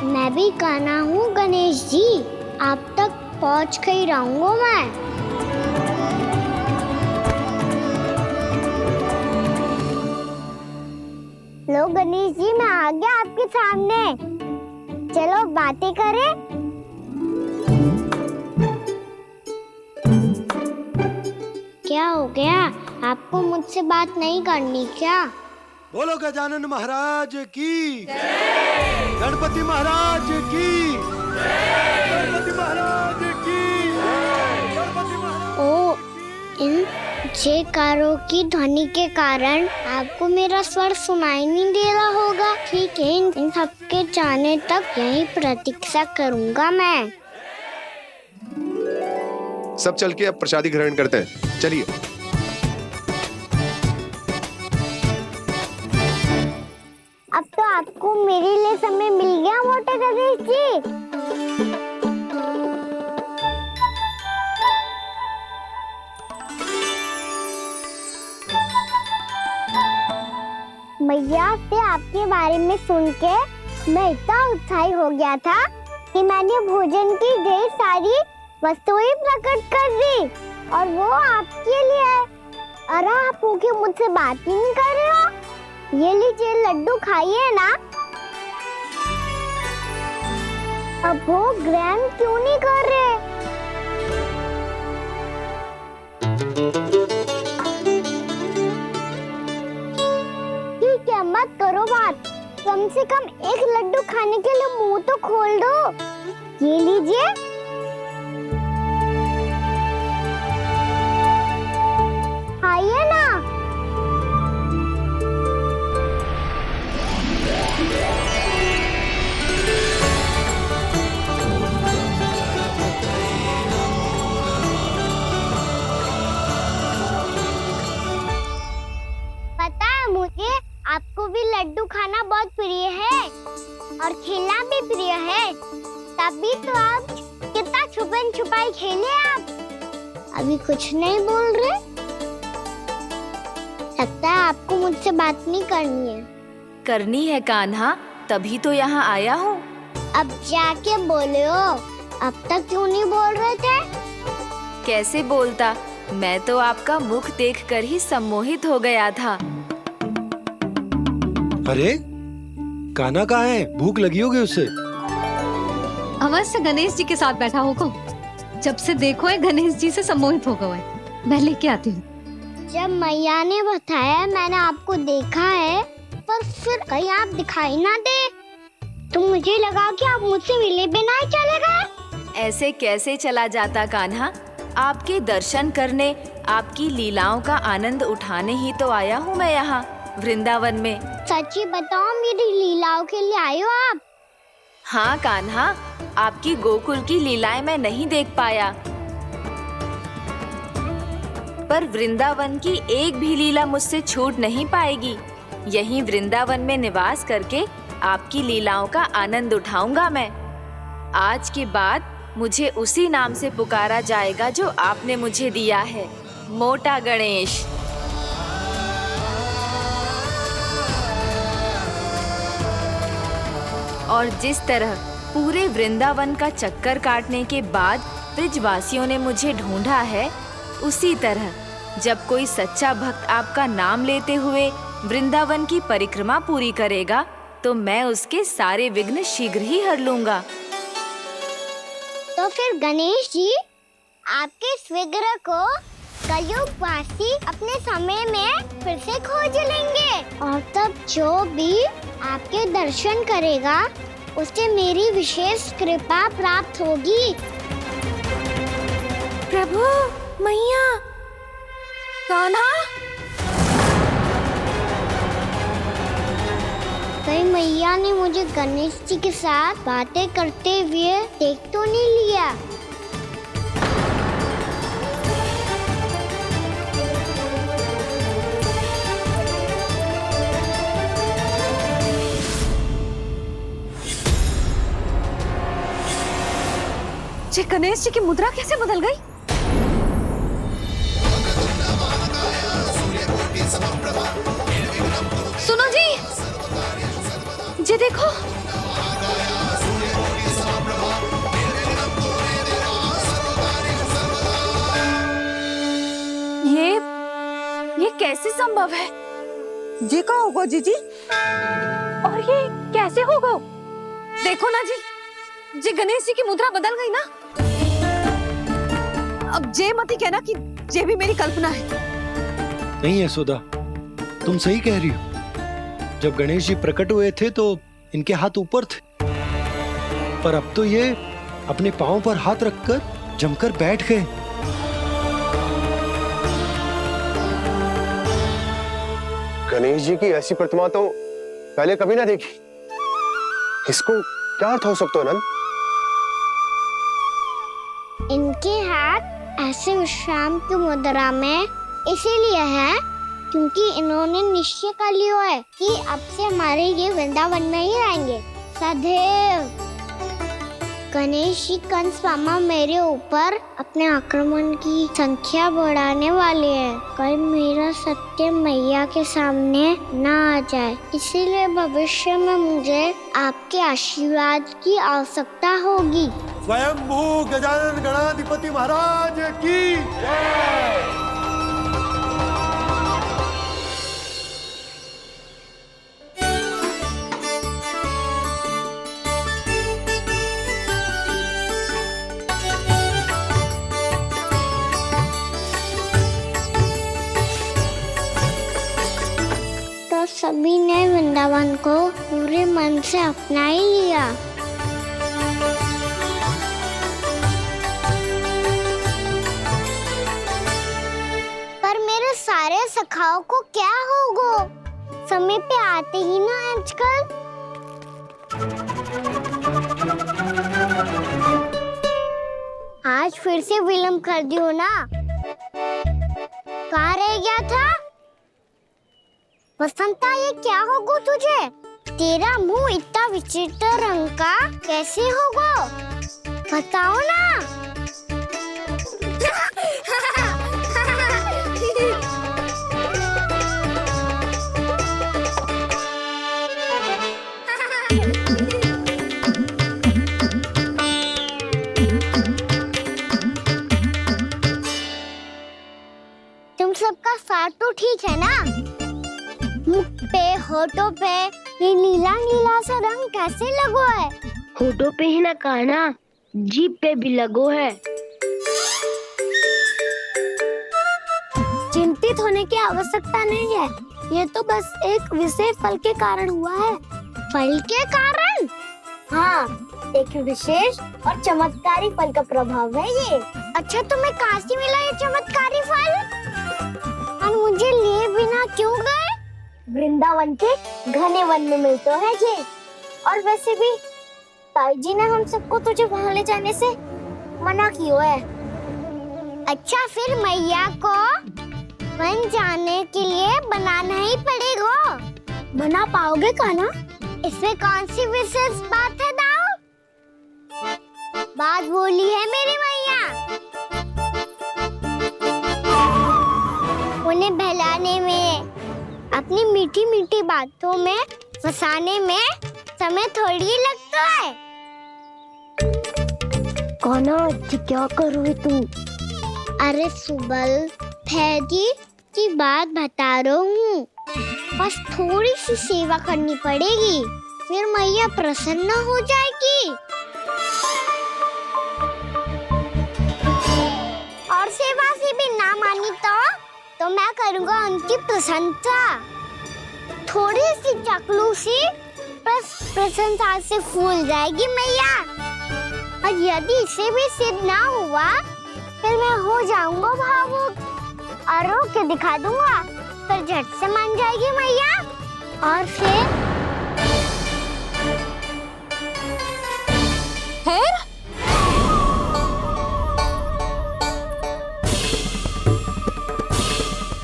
मैं भी कान्हा हूँ गणेश जी, आप तक पहुँच कर ही रहूँगा मैं। लो गणेश जी, मैं आ गया आपके सामने, चलो बातें करें। क्या हो गया, आपको मुझसे बात नहीं करनी क्या? बोलो गजानन महाराज की जय। गणपति महाराज की जय। गणपति महाराज की जय। गणपति महाराज। ओ, इन जयकारों की ध्वनि के कारण आपको मेरा स्वर सुनाई नहीं दे रहा होगा। ठीक है, इन सबके जाने तक यही प्रतीक्षा करूंगा मैं। सब चल के अब प्रसादी ग्रहण करते हैं, चलिए। अब तो आपको मेरे लिए समय मिल गया मोटे गणेश जी। मैया से आपके बारे में सुन के मैं इतना उत्साही हो गया था कि मैंने भोजन की ढेर सारी वस्तुएं प्रकट कर दी, और वो आपके लिए। अरे आप भूखे मुझसे बात ही नहीं कर रहे हो। ये लीजिए लड्डू खाइए ना। अब वो ग्रहण क्यों नहीं कर रहे? ठीक है, मत करो बात। कम से कम एक लड्डू खाने के लिए मुंह तो खोल दो। ये लीजिए। खाइए ना। पता है मुझे, आपको भी लड्डू खाना बहुत प्रिय है और खेलना भी प्रिय है। तभी तो आप कितना छुपन छुपाई खेले। आप अभी कुछ नहीं बोल रहे। लगता है आपको मुझसे बात नहीं करनी है। करनी है कान्हा, तभी तो यहाँ आया हूँ। अब जाके बोलो। अब तक क्यों नहीं बोल रहे थे? कैसे बोलता, मैं तो आपका मुख देखकर ही सम्मोहित हो गया था। अरे कान्हा कहाँ है? भूख लगी होगी उससे। अवश्य गणेश जी के साथ बैठा होगा। जब से देखो है गणेश जी से सम्मोहित हो गया है। मैं लेके आती हूँ। जब मैया ने बताया मैंने आपको देखा है, पर फिर कहीं आप दिखाई ना दे, तो मुझे लगा कि आप मुझसे मिले बिना ही चले गए। ऐसे कैसे चला जाता कान्हा? आपके दर्शन करने, आपकी लीलाओं का आनंद उठाने ही तो आया हूँ मैं यहाँ वृंदावन में। सच्ची बताओ, मेरी लीलाओं के लिए आए हो आप? हाँ कान्हा, आपकी गोकुल की लीलाएं मैं नहीं देख पाया, पर वृंदावन की एक भी लीला मुझसे छूट नहीं पाएगी। यहीं वृंदावन में निवास करके आपकी लीलाओं का आनंद उठाऊंगा मैं। आज के बाद मुझे उसी नाम से पुकारा जाएगा जो आपने मुझे दिया है, मोटा गणेश। और जिस तरह पूरे वृंदावन का चक्कर काटने के बाद ब्रिजवासियों ने मुझे ढूंढा है, उसी तरह जब कोई सच्चा भक्त आपका नाम लेते हुए वृंदावन की परिक्रमा पूरी करेगा, तो मैं उसके सारे विघ्न शीघ्र ही हर लूंगा। तो फिर गणेश जी, आपके इस विग्रह को कलयुग वासी अपने समय में फिर से खोज लेंगे, और तब जो भी आपके दर्शन करेगा उसे मेरी विशेष कृपा प्राप्त होगी। प्रभु, मैया, कान्हा। कहीं मैया ने मुझे गणेश जी के साथ बातें करते हुए देख तो नहीं लिया? जी, गणेश जी की मुद्रा कैसे बदल गई? सुनो जी, जी देखो। ये कैसे संभव है? जी का होगा जीजी? और ये कैसे होगा? देखो ना जी गणेश जी की मुद्रा बदल गई ना। अब जे मती कहना कि ये भी मेरी कल्पना है। नहीं यशोदा, तुम सही कह रही हो। जब गणेश जी प्रकट हुए थे तो इनके हाथ ऊपर थे, पर अब तो ये अपने पांव पर हाथ रखकर जमकर बैठ गए। गणेश जी की ऐसी प्रतिमा तो पहले कभी ना देखी। इसको क्या अर्थ हो सकता है नंद? इनके हाथ ऐसे विश्राम की मुद्रा में इसीलिए है क्योंकि इन्होंने निश्चय कर लिया है कि अब से हमारे ये वृंदावन में ही रहेंगे सदैव। गणेश जी कंस मामा मेरे ऊपर अपने आक्रमण की संख्या बढ़ाने वाले हैं। कल मेरा सत्य मैया के सामने ना आ जाए, इसीलिए भविष्य में मुझे आपके आशीर्वाद की आवश्यकता होगी। स्वयंभू गजानन गणाधिपति महाराज की जय। तो सभी ने वृंदावन को पूरे मन से अपना ही लिया। पर मेरे सारे सखाओं को क्या होगा? समय पे आते ही ना आजकल। आज फिर से विलंब कर दियो ना। कहाँ रह गया था? वसंता, ये क्या होगा तुझे? तेरा मुंह इतना विचित्र रंग का कैसे होगा? बताओ ना। तुम सबका साथ तो ठीक है ना? मुख पे, होठों पे ये नीला नीला सा रंग कैसे लगो है? होठों पे ही ना कहना, जीभ पे भी लगो है। चिंतित होने की आवश्यकता नहीं है, ये तो बस एक विशेष फल के कारण हुआ है। फल के कारण? हाँ, एक विशेष और चमत्कारी फल का प्रभाव है ये। अच्छा, तुम्हें कहाँ से मिला ये चमत्कारी फल? और मुझे लिए बिना क्यों गए? वृंदावन के घने वन में मिलता है ये। और वैसे भी ताई जी ने हम सबको तुझे वहाँ ले जाने से मना किया है। अच्छा, फिर मैया को वन जाने के लिए बनाना ही पड़ेगा। बना पाओगे का ना? इसमें कौन सी विशेष बात है दाऊ? बात बोली है मेरी मैया। उन्हें बहलाने में, अपनी मीठी मीठी बातों में फंसाने में समय थोड़ी लगता है। कौना क्या करोगे तुम? अरे सुबल, फैदी की बात बता रहा हूँ। बस थोड़ी सी सेवा करनी पड़ेगी, फिर मैया प्रसन्न हो जाएगी। और सेवा से भी ना मानी तो मैं करूँगा उनकी प्रशंसा। थोड़ी सी चकलूसी प्रशंसा से फूल जाएगी मैया। और यदि इसे भी सिद्ध ना हुआ, फिर मैं हो जाऊंगा भावुक और रो के दिखा दूंगा, फिर झट से मान जाएगी मैया। और फिर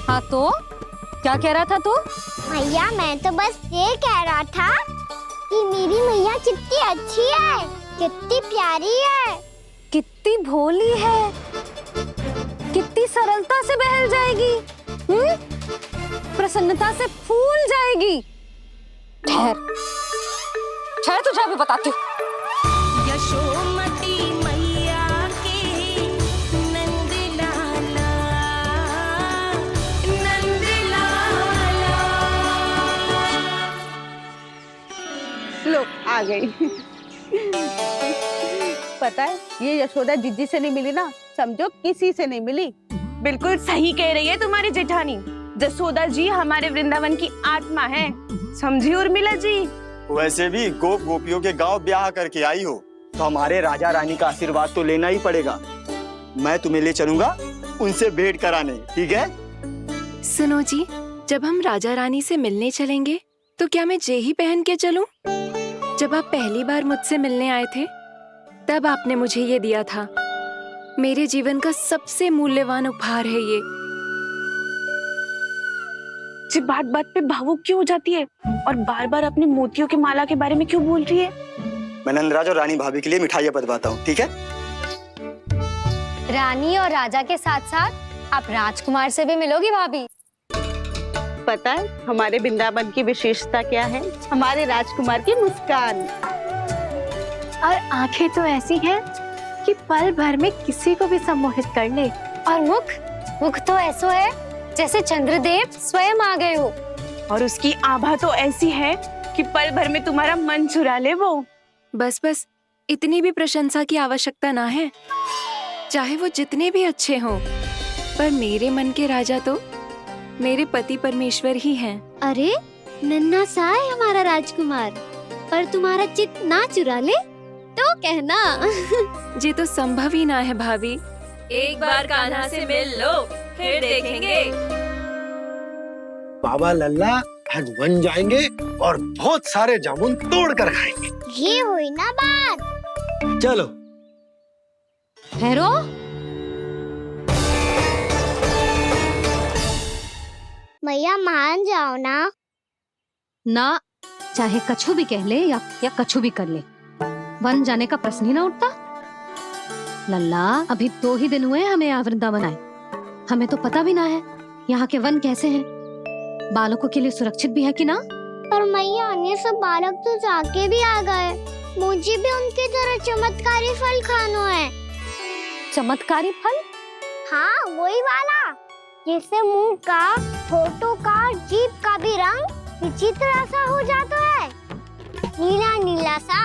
हाँ तो क्या कह रहा था तू? मैया, मैं तो बस ये कह रहा था कि मेरी मैया कितनी अच्छी है, कितनी प्यारी है, कितनी भोली है, कितनी सरलता से बहल जाएगी, प्रसन्नता से फूल जाएगी। ठहर ठहर, तुझे अभी बताती हूँ। यशोमती मैया के नंद लाला, नंद लाला। लो आ गई। पता है, ये यशोदा जिज्जी से नहीं मिली ना, समझो किसी से नहीं मिली। बिल्कुल सही कह रही है तुम्हारी जेठानी। जसोदा जी हमारे वृंदावन की आत्मा है, समझी उर्मिला जी। वैसे भी गोप गोपियों के गांव ब्याह करके आई हो, तो हमारे राजा रानी का आशीर्वाद तो लेना ही पड़ेगा। मैं तुम्हें ले चलूंगा उनसे भेंट कराने, ठीक है? सुनो जी, जब हम राजा रानी से मिलने चलेंगे तो क्या मैं जे ही पहन के चलूं? जब आप पहली बार मुझसे मिलने आए थे, तब आपने मुझे ये दिया था। मेरे जीवन का सबसे मूल्यवान उपहार है ये। जी बात बात पे भावुक क्यों हो जाती है और बार बार अपनी मोतियों की माला के बारे में क्यों बोल रही है? मैं नंदराज और रानी भाभी के लिए मिठाइयाँ बनवाता हूँ, ठीक है? रानी और राजा के साथ साथ आप राजकुमार से भी मिलोगी भाभी। पता है हमारे वृंदावन की विशेषता क्या है? हमारे राजकुमार की मुस्कान। और आंखें तो ऐसी हैं कि पल भर में किसी को भी सम्मोहित कर ले। और मुख तो ऐसा है जैसे चंद्रदेव स्वयं आ गए हो। और उसकी आभा तो ऐसी है कि पल भर में तुम्हारा मन चुरा ले वो। बस बस, इतनी भी प्रशंसा की आवश्यकता ना है। चाहे वो जितने भी अच्छे हों, पर मेरे मन के राजा तो मेरे पति परमेश्वर ही हैं। अरे नन्हा सा है हमारा राजकुमार, पर तुम्हारा चित्त ना चुरा ले तो कहना। ये तो संभव ही ना है भाभी। एक बार कान्हा से मिल लो, फिर देखेंगे। बाबा लल्ला आज वन जाएंगे और बहुत सारे जामुन तोड़ कर खाएंगे। ये हुई ना बात। चलो। भैरो, मैया मान जाओ ना। ना चाहे कछु भी कह ले या कछु भी कर ले, वन जाने का प्रश्न ही ना उठता। लल्ला, अभी 2 ही दिन हुए हमें यहाँ वृंदावन आए। हमें तो पता भी ना है यहाँ के वन कैसे हैं, बालकों के लिए सुरक्षित भी है कि ना। पर मैया ये सब बालक तो जाके भी आ गए। मुझे भी उनके तरह चमत्कारी फल खाना है। चमत्कारी फल? हाँ, वही वाला जिससे मुंह का, होठों का, जीभ का भी रंग विचित्र सा हो जाता है, नीला नीला सा।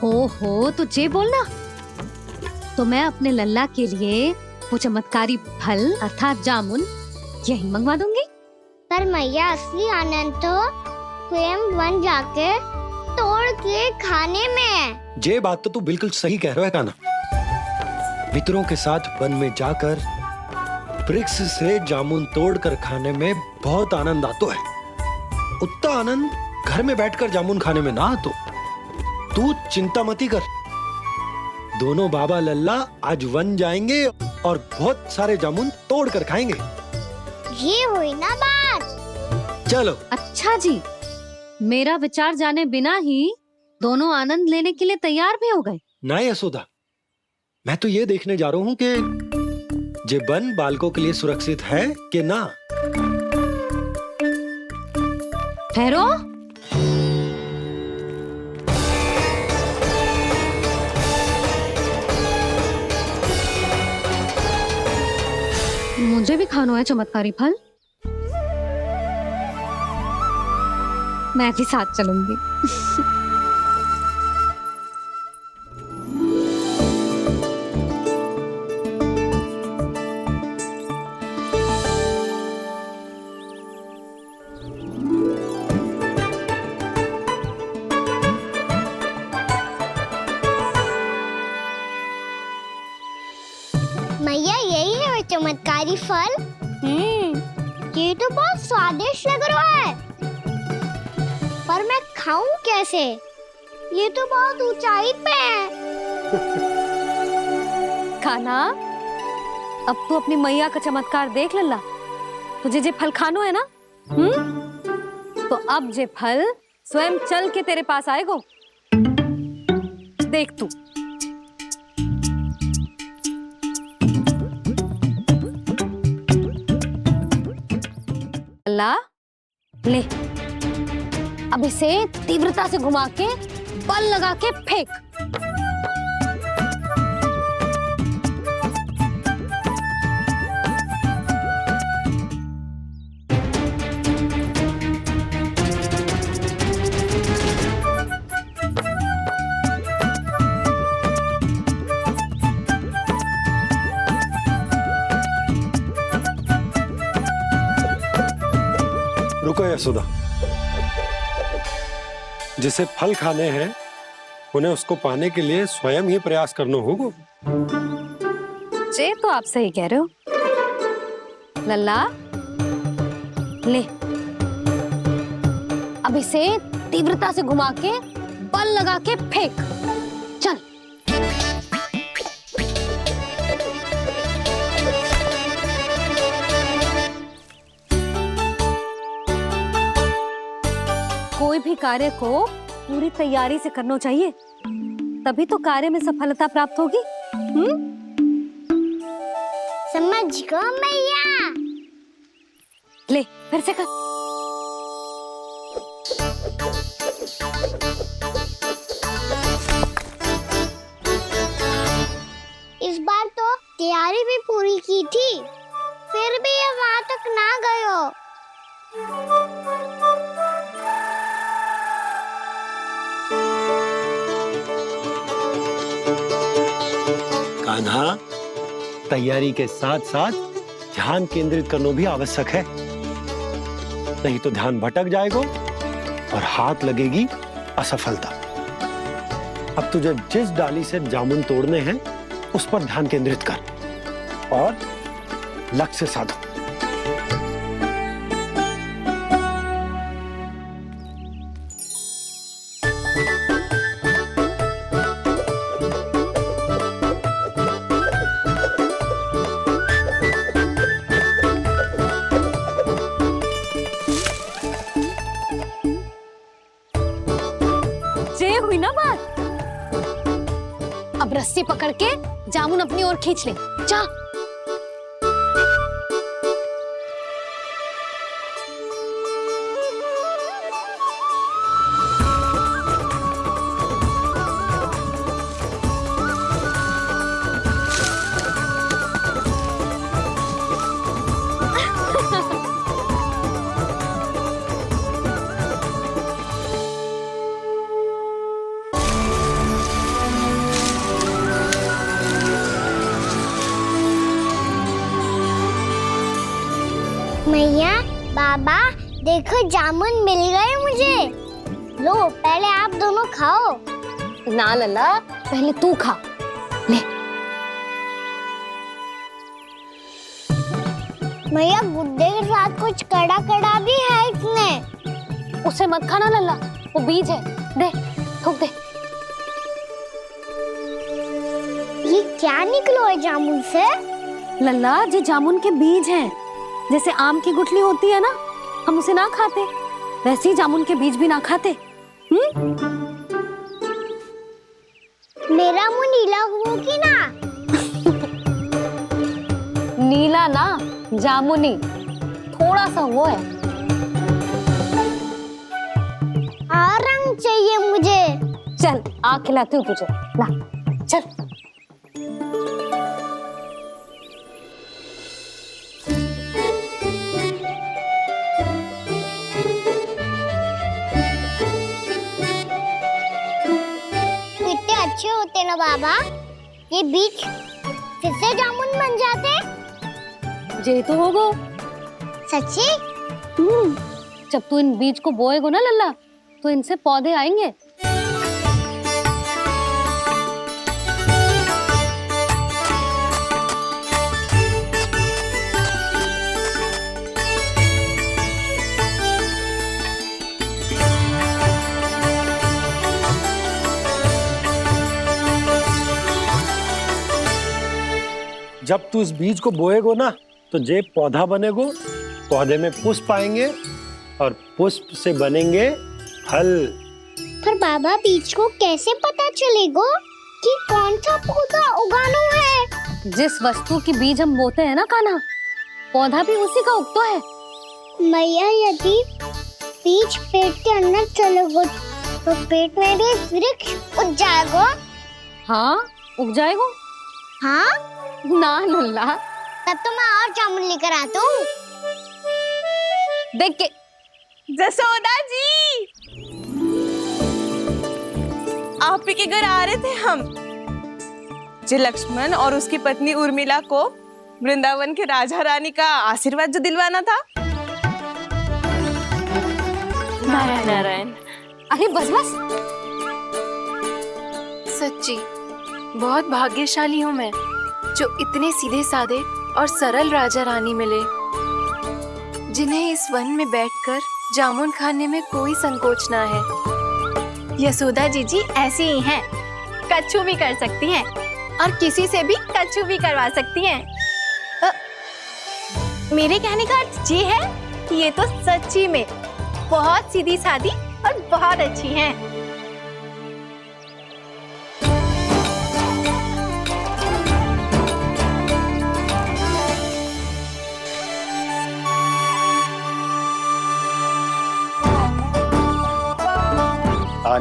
हो तो जे बोलना। तो मैं अपने लल्ला के लिए वो चमत्कारी फल अर्थात जामुन यही मंगवा दूंगी। पर मैया असली आनंद तो स्वयं वन जाके तोड़ के खाने में है। ये बात तो तू बिल्कुल सही कह रहा है कान्हा। मित्रों के साथ वन में जाकर वृक्ष से जामुन तोड़कर खाने में बहुत आनंद आता है। उतना आनंद घर में बैठकर जामुन खाने में ना आतो। तू चिंता मती कर, दोनों बाबा लल्ला आज वन जाएंगे और बहुत सारे जामुन तोड़ कर खाएंगे। ये हुई ना बात। चलो। अच्छा जी, मेरा विचार जाने बिना ही दोनों आनंद लेने के लिए तैयार भी हो गए। ना यशोदा, मैं तो ये देखने जा रहा हूँ कि ये वन बालकों के लिए सुरक्षित है कि ना। ठहरो। मुझे भी खाना है चमत्कारी फल। मैं भी साथ चलूंगी। मैया यही है वो चमत्कारी फल। ये तो बहुत स्वादिष्ट लग रहा है, पर मैं खाऊं कैसे? ये तो बहुत ऊंचाई पे है। खाना, अब तू अपनी मैया का चमत्कार देख लल्ला। तुझे जे फल खानो है ना, तो अब जे फल स्वयं चल के तेरे पास आएगो। देख तू। लल्ला, ले अब इसे तीव्रता से घुमा के बल लगा के फेंक। रुको यशोदा, जिसे फल खाने हैं उन्हें उसको पाने के लिए स्वयं ही प्रयास करना होगा। जे तो आप सही कह रहे हो लल्ला। ले अब इसे तीव्रता से घुमा के बल लगा के फेंक। चल। भी कार्य को पूरी तैयारी से करना चाहिए, तभी तो कार्य में सफलता प्राप्त होगी। समझ गो मैया। ले फिर से कर। इस बार तो तैयारी भी पूरी की थी, फिर भी ये वहां तक ना गए हो। कान्हा, तैयारी के साथ साथ ध्यान केंद्रित करना भी आवश्यक है, नहीं तो ध्यान भटक जाएगा और हाथ लगेगी असफलता। अब तुझे जिस डाली से जामुन तोड़ने हैं उस पर ध्यान केंद्रित कर और लक्ष्य साधो। ये हुई ना बात। अब रस्सी पकड़ के जामुन अपनी ओर खींच ले। जा। मैया, बाबा, देखो जामुन मिल गए मुझे। लो, पहले आप दोनों खाओ। ना लल्ला, पहले तू खा। ले। मैया, गुड्डे के साथ कुछ कड़ा कड़ा भी है इसमें। उसे मत खाना लल्ला, वो बीज है। दे, थूक दे। ये क्या निकलो है जामुन से? लल्ला, ये जामुन के बीज हैं। जैसे आम की गुठली होती है ना, हम उसे ना खाते, वैसे ही जामुन के बीज भी ना खाते। मेरा मुंह नीला हुआ कि ना? नीला ना, जामुनी, थोड़ा सा वो है। और रंग चाहिए मुझे। चल, आ खिलाती हूँ तुझे। ला, चल। अच्छे होते ना बाबा, ये बीज फिर से जामुन बन जाते। ये तो होगा। सच्ची? जब तू इन बीज को बोएगा ना लल्ला, तो इनसे पौधे आएंगे। जब तू इस बीज को बोएगो ना, तो जे पौधा बनेगो, पौधे में पुष्प आएंगे और पुष्प से बनेंगे फल। पर बाबा, बीज को कैसे पता चलेगा कि कौन सा पौधा उगाना है? जिस वस्तु की बीज हम बोते हैं ना कान्हा, पौधा भी उसी का उगता है। मैया, यदि बीज पेट के अंदर चलेगा तो पेट में भी वृक्ष उग जाएगा। हाँ, उग जाएगा। हाँ ना लल्ला, तब तो मैं और जामुन लेकर आता हूँ। देख के। जसोदा जी, आप ही के घर आ रहे थे हम। जो लक्ष्मण और उसकी पत्नी उर्मिला को वृंदावन के राजा रानी का आशीर्वाद जो दिलवाना था। नारायण नारायण। अरे बस बस। सच्ची बहुत भाग्यशाली हूँ मैं, जो इतने सीधे साधे और सरल राजा रानी मिले, जिन्हें इस वन में बैठकर जामुन खाने में कोई संकोच ना है। यशोदा जीजी ऐसी ही हैं, कच्छू भी कर सकती हैं और किसी से भी कच्छू भी करवा सकती हैं। मेरे कहने का अर्थ ये है कि ये तो सच्ची में बहुत सीधी सादी और बहुत अच्छी हैं।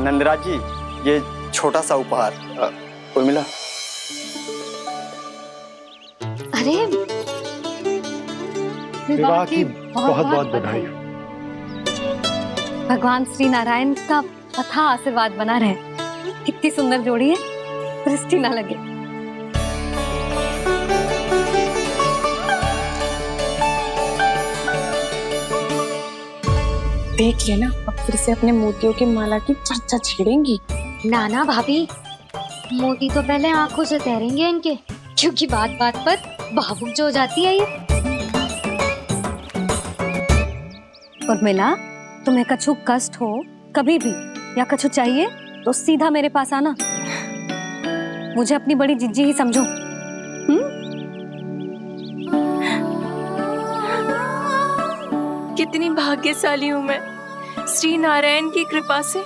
नंदराज जी, ये छोटा सा उपहार। उर्मिला। अरे विवाह की बहुत बहुत बधाई। भगवान श्री नारायण का अथाह आशीर्वाद बना रहे। कितनी सुंदर जोड़ी है, दृष्टि ना लगे। देख लेना, अब फिर से अपने मोतियों की माला की चर्चा छेड़ेंगी। नाना भाभी, मोती तो पहले आंखों से तैरेंगे इनके, क्योंकि बात बात पर भावुक जो हो जाती है ये। उर्मिला, तुम्हें कछु कष्ट हो कभी भी या कछु चाहिए तो सीधा मेरे पास आना। मुझे अपनी बड़ी जिज्जी ही समझो। कितनी भाग्यशाली हूँ मैं, श्री नारायण की कृपा से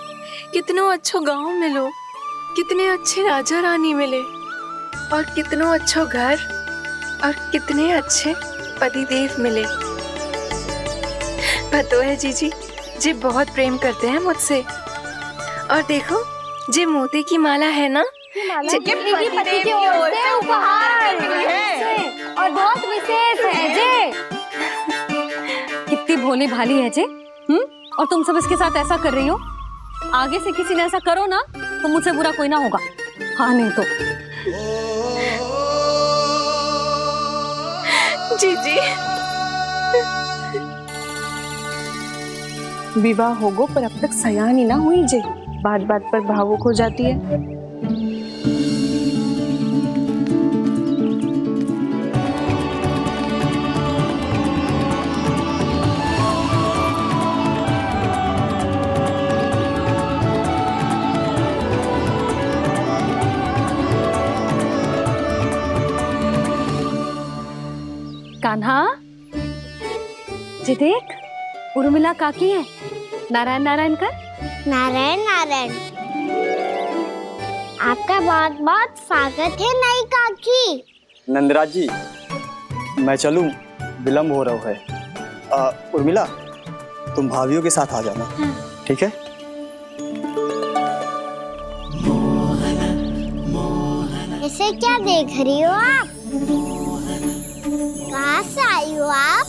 कितनों अच्छो गांव मिलो, कितने अच्छे राजा रानी मिले, और कितनों अच्छो घर और कितने अच्छे पतिदेव मिले। पतो है जीजी, जी बहुत प्रेम करते हैं मुझसे। और देखो, जे मोती की माला है ना, पति की ओर से उपहार और बहुत विशेष है जे। कितनी भोली भाली है जे। और तुम सब इसके साथ ऐसा कर रही हो। आगे से किसी ने ऐसा करो ना तो मुझसे बुरा कोई ना होगा। हाँ नहीं तो जीजी। विवाह होगो पर अब तक सयान ही ना हुई जे, बात बात पर भावुक हो जाती है। कान्हा, जी देख, उर्मिला काकी है। नारायण नारायण कर। नारायण नारायण। आपका बहुत बहुत स्वागत है नई काकी। नंदराज जी, मैं चलूं, विलम्ब हो रहा है। उर्मिला, तुम भाभियों के साथ आ जाना। ठीक है? इसे क्या देख रही हो आप? कहाँ से आई हो आप?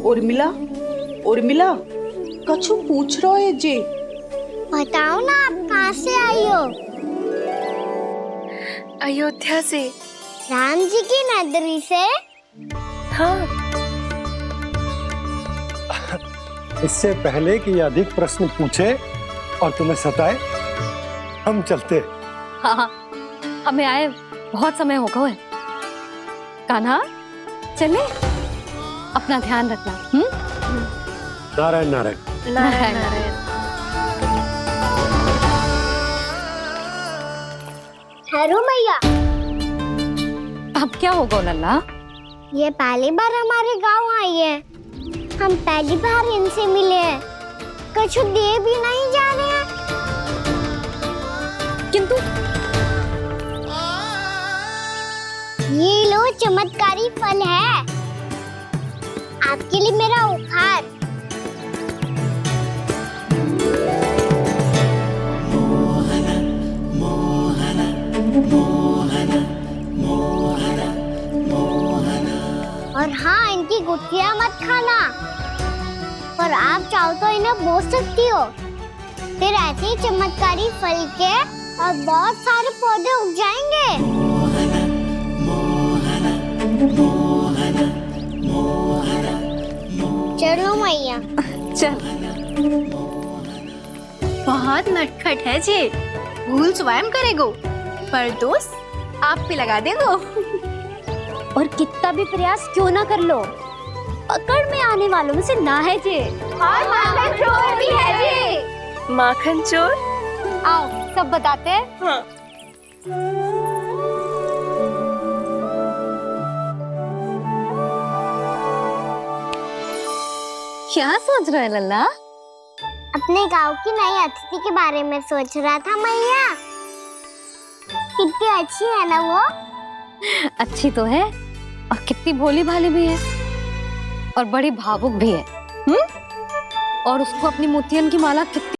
उर्मिला, उर्मिला, कछु पूछ रहा है जे। बताओ ना, आप कहाँ से आई हो? अयोध्या से। राम जी की नगरी से? हाँ। इससे पहले कि अधिक प्रश्न पूछे और तुम्हें सताए, हम चलते। हाँ हाँ, हमें आए बहुत समय हो गया है। कान्हा, चले, अपना ध्यान रखना। नारायण नारायण। नारायण नारायण। ठहरो मैया। अब क्या होगा लल्ला? ये पहली बार हमारे गांव आई है, हम पहली बार इनसे मिले हैं, कुछ दे भी नहीं जा रहे हैं। किंतु ये लो, चमत्कारी फल है आपके लिए मेरा उपहार। और हाँ, इनकी गुठलियां मत खाना, और आप चाहो तो इन्हें बो सकती हो। फिर ऐसे ही चमत्कारी फल के और बहुत सारे पौधे उग जाएंगे। चलो मैया। चल। बहुत नटखट है जे, भूल स्वयं करेगो, पर दोस्त आप पे लगा देगो। और कितना भी प्रयास क्यों ना कर लो, पकड़ में आने वालों में से ना है जे। और माखन चोर भी है जे। माखन चोर? आओ सब बताते हैं। हाँ। क्या सोच रहे लल्ला? अपने गांव की नई अतिथि के बारे में सोच रहा था मैया। कितनी अच्छी है ना वो। अच्छी तो है और कितनी भोली भाली भी है और बड़ी भावुक भी है। और उसको अपनी मोतियन की माला कितनी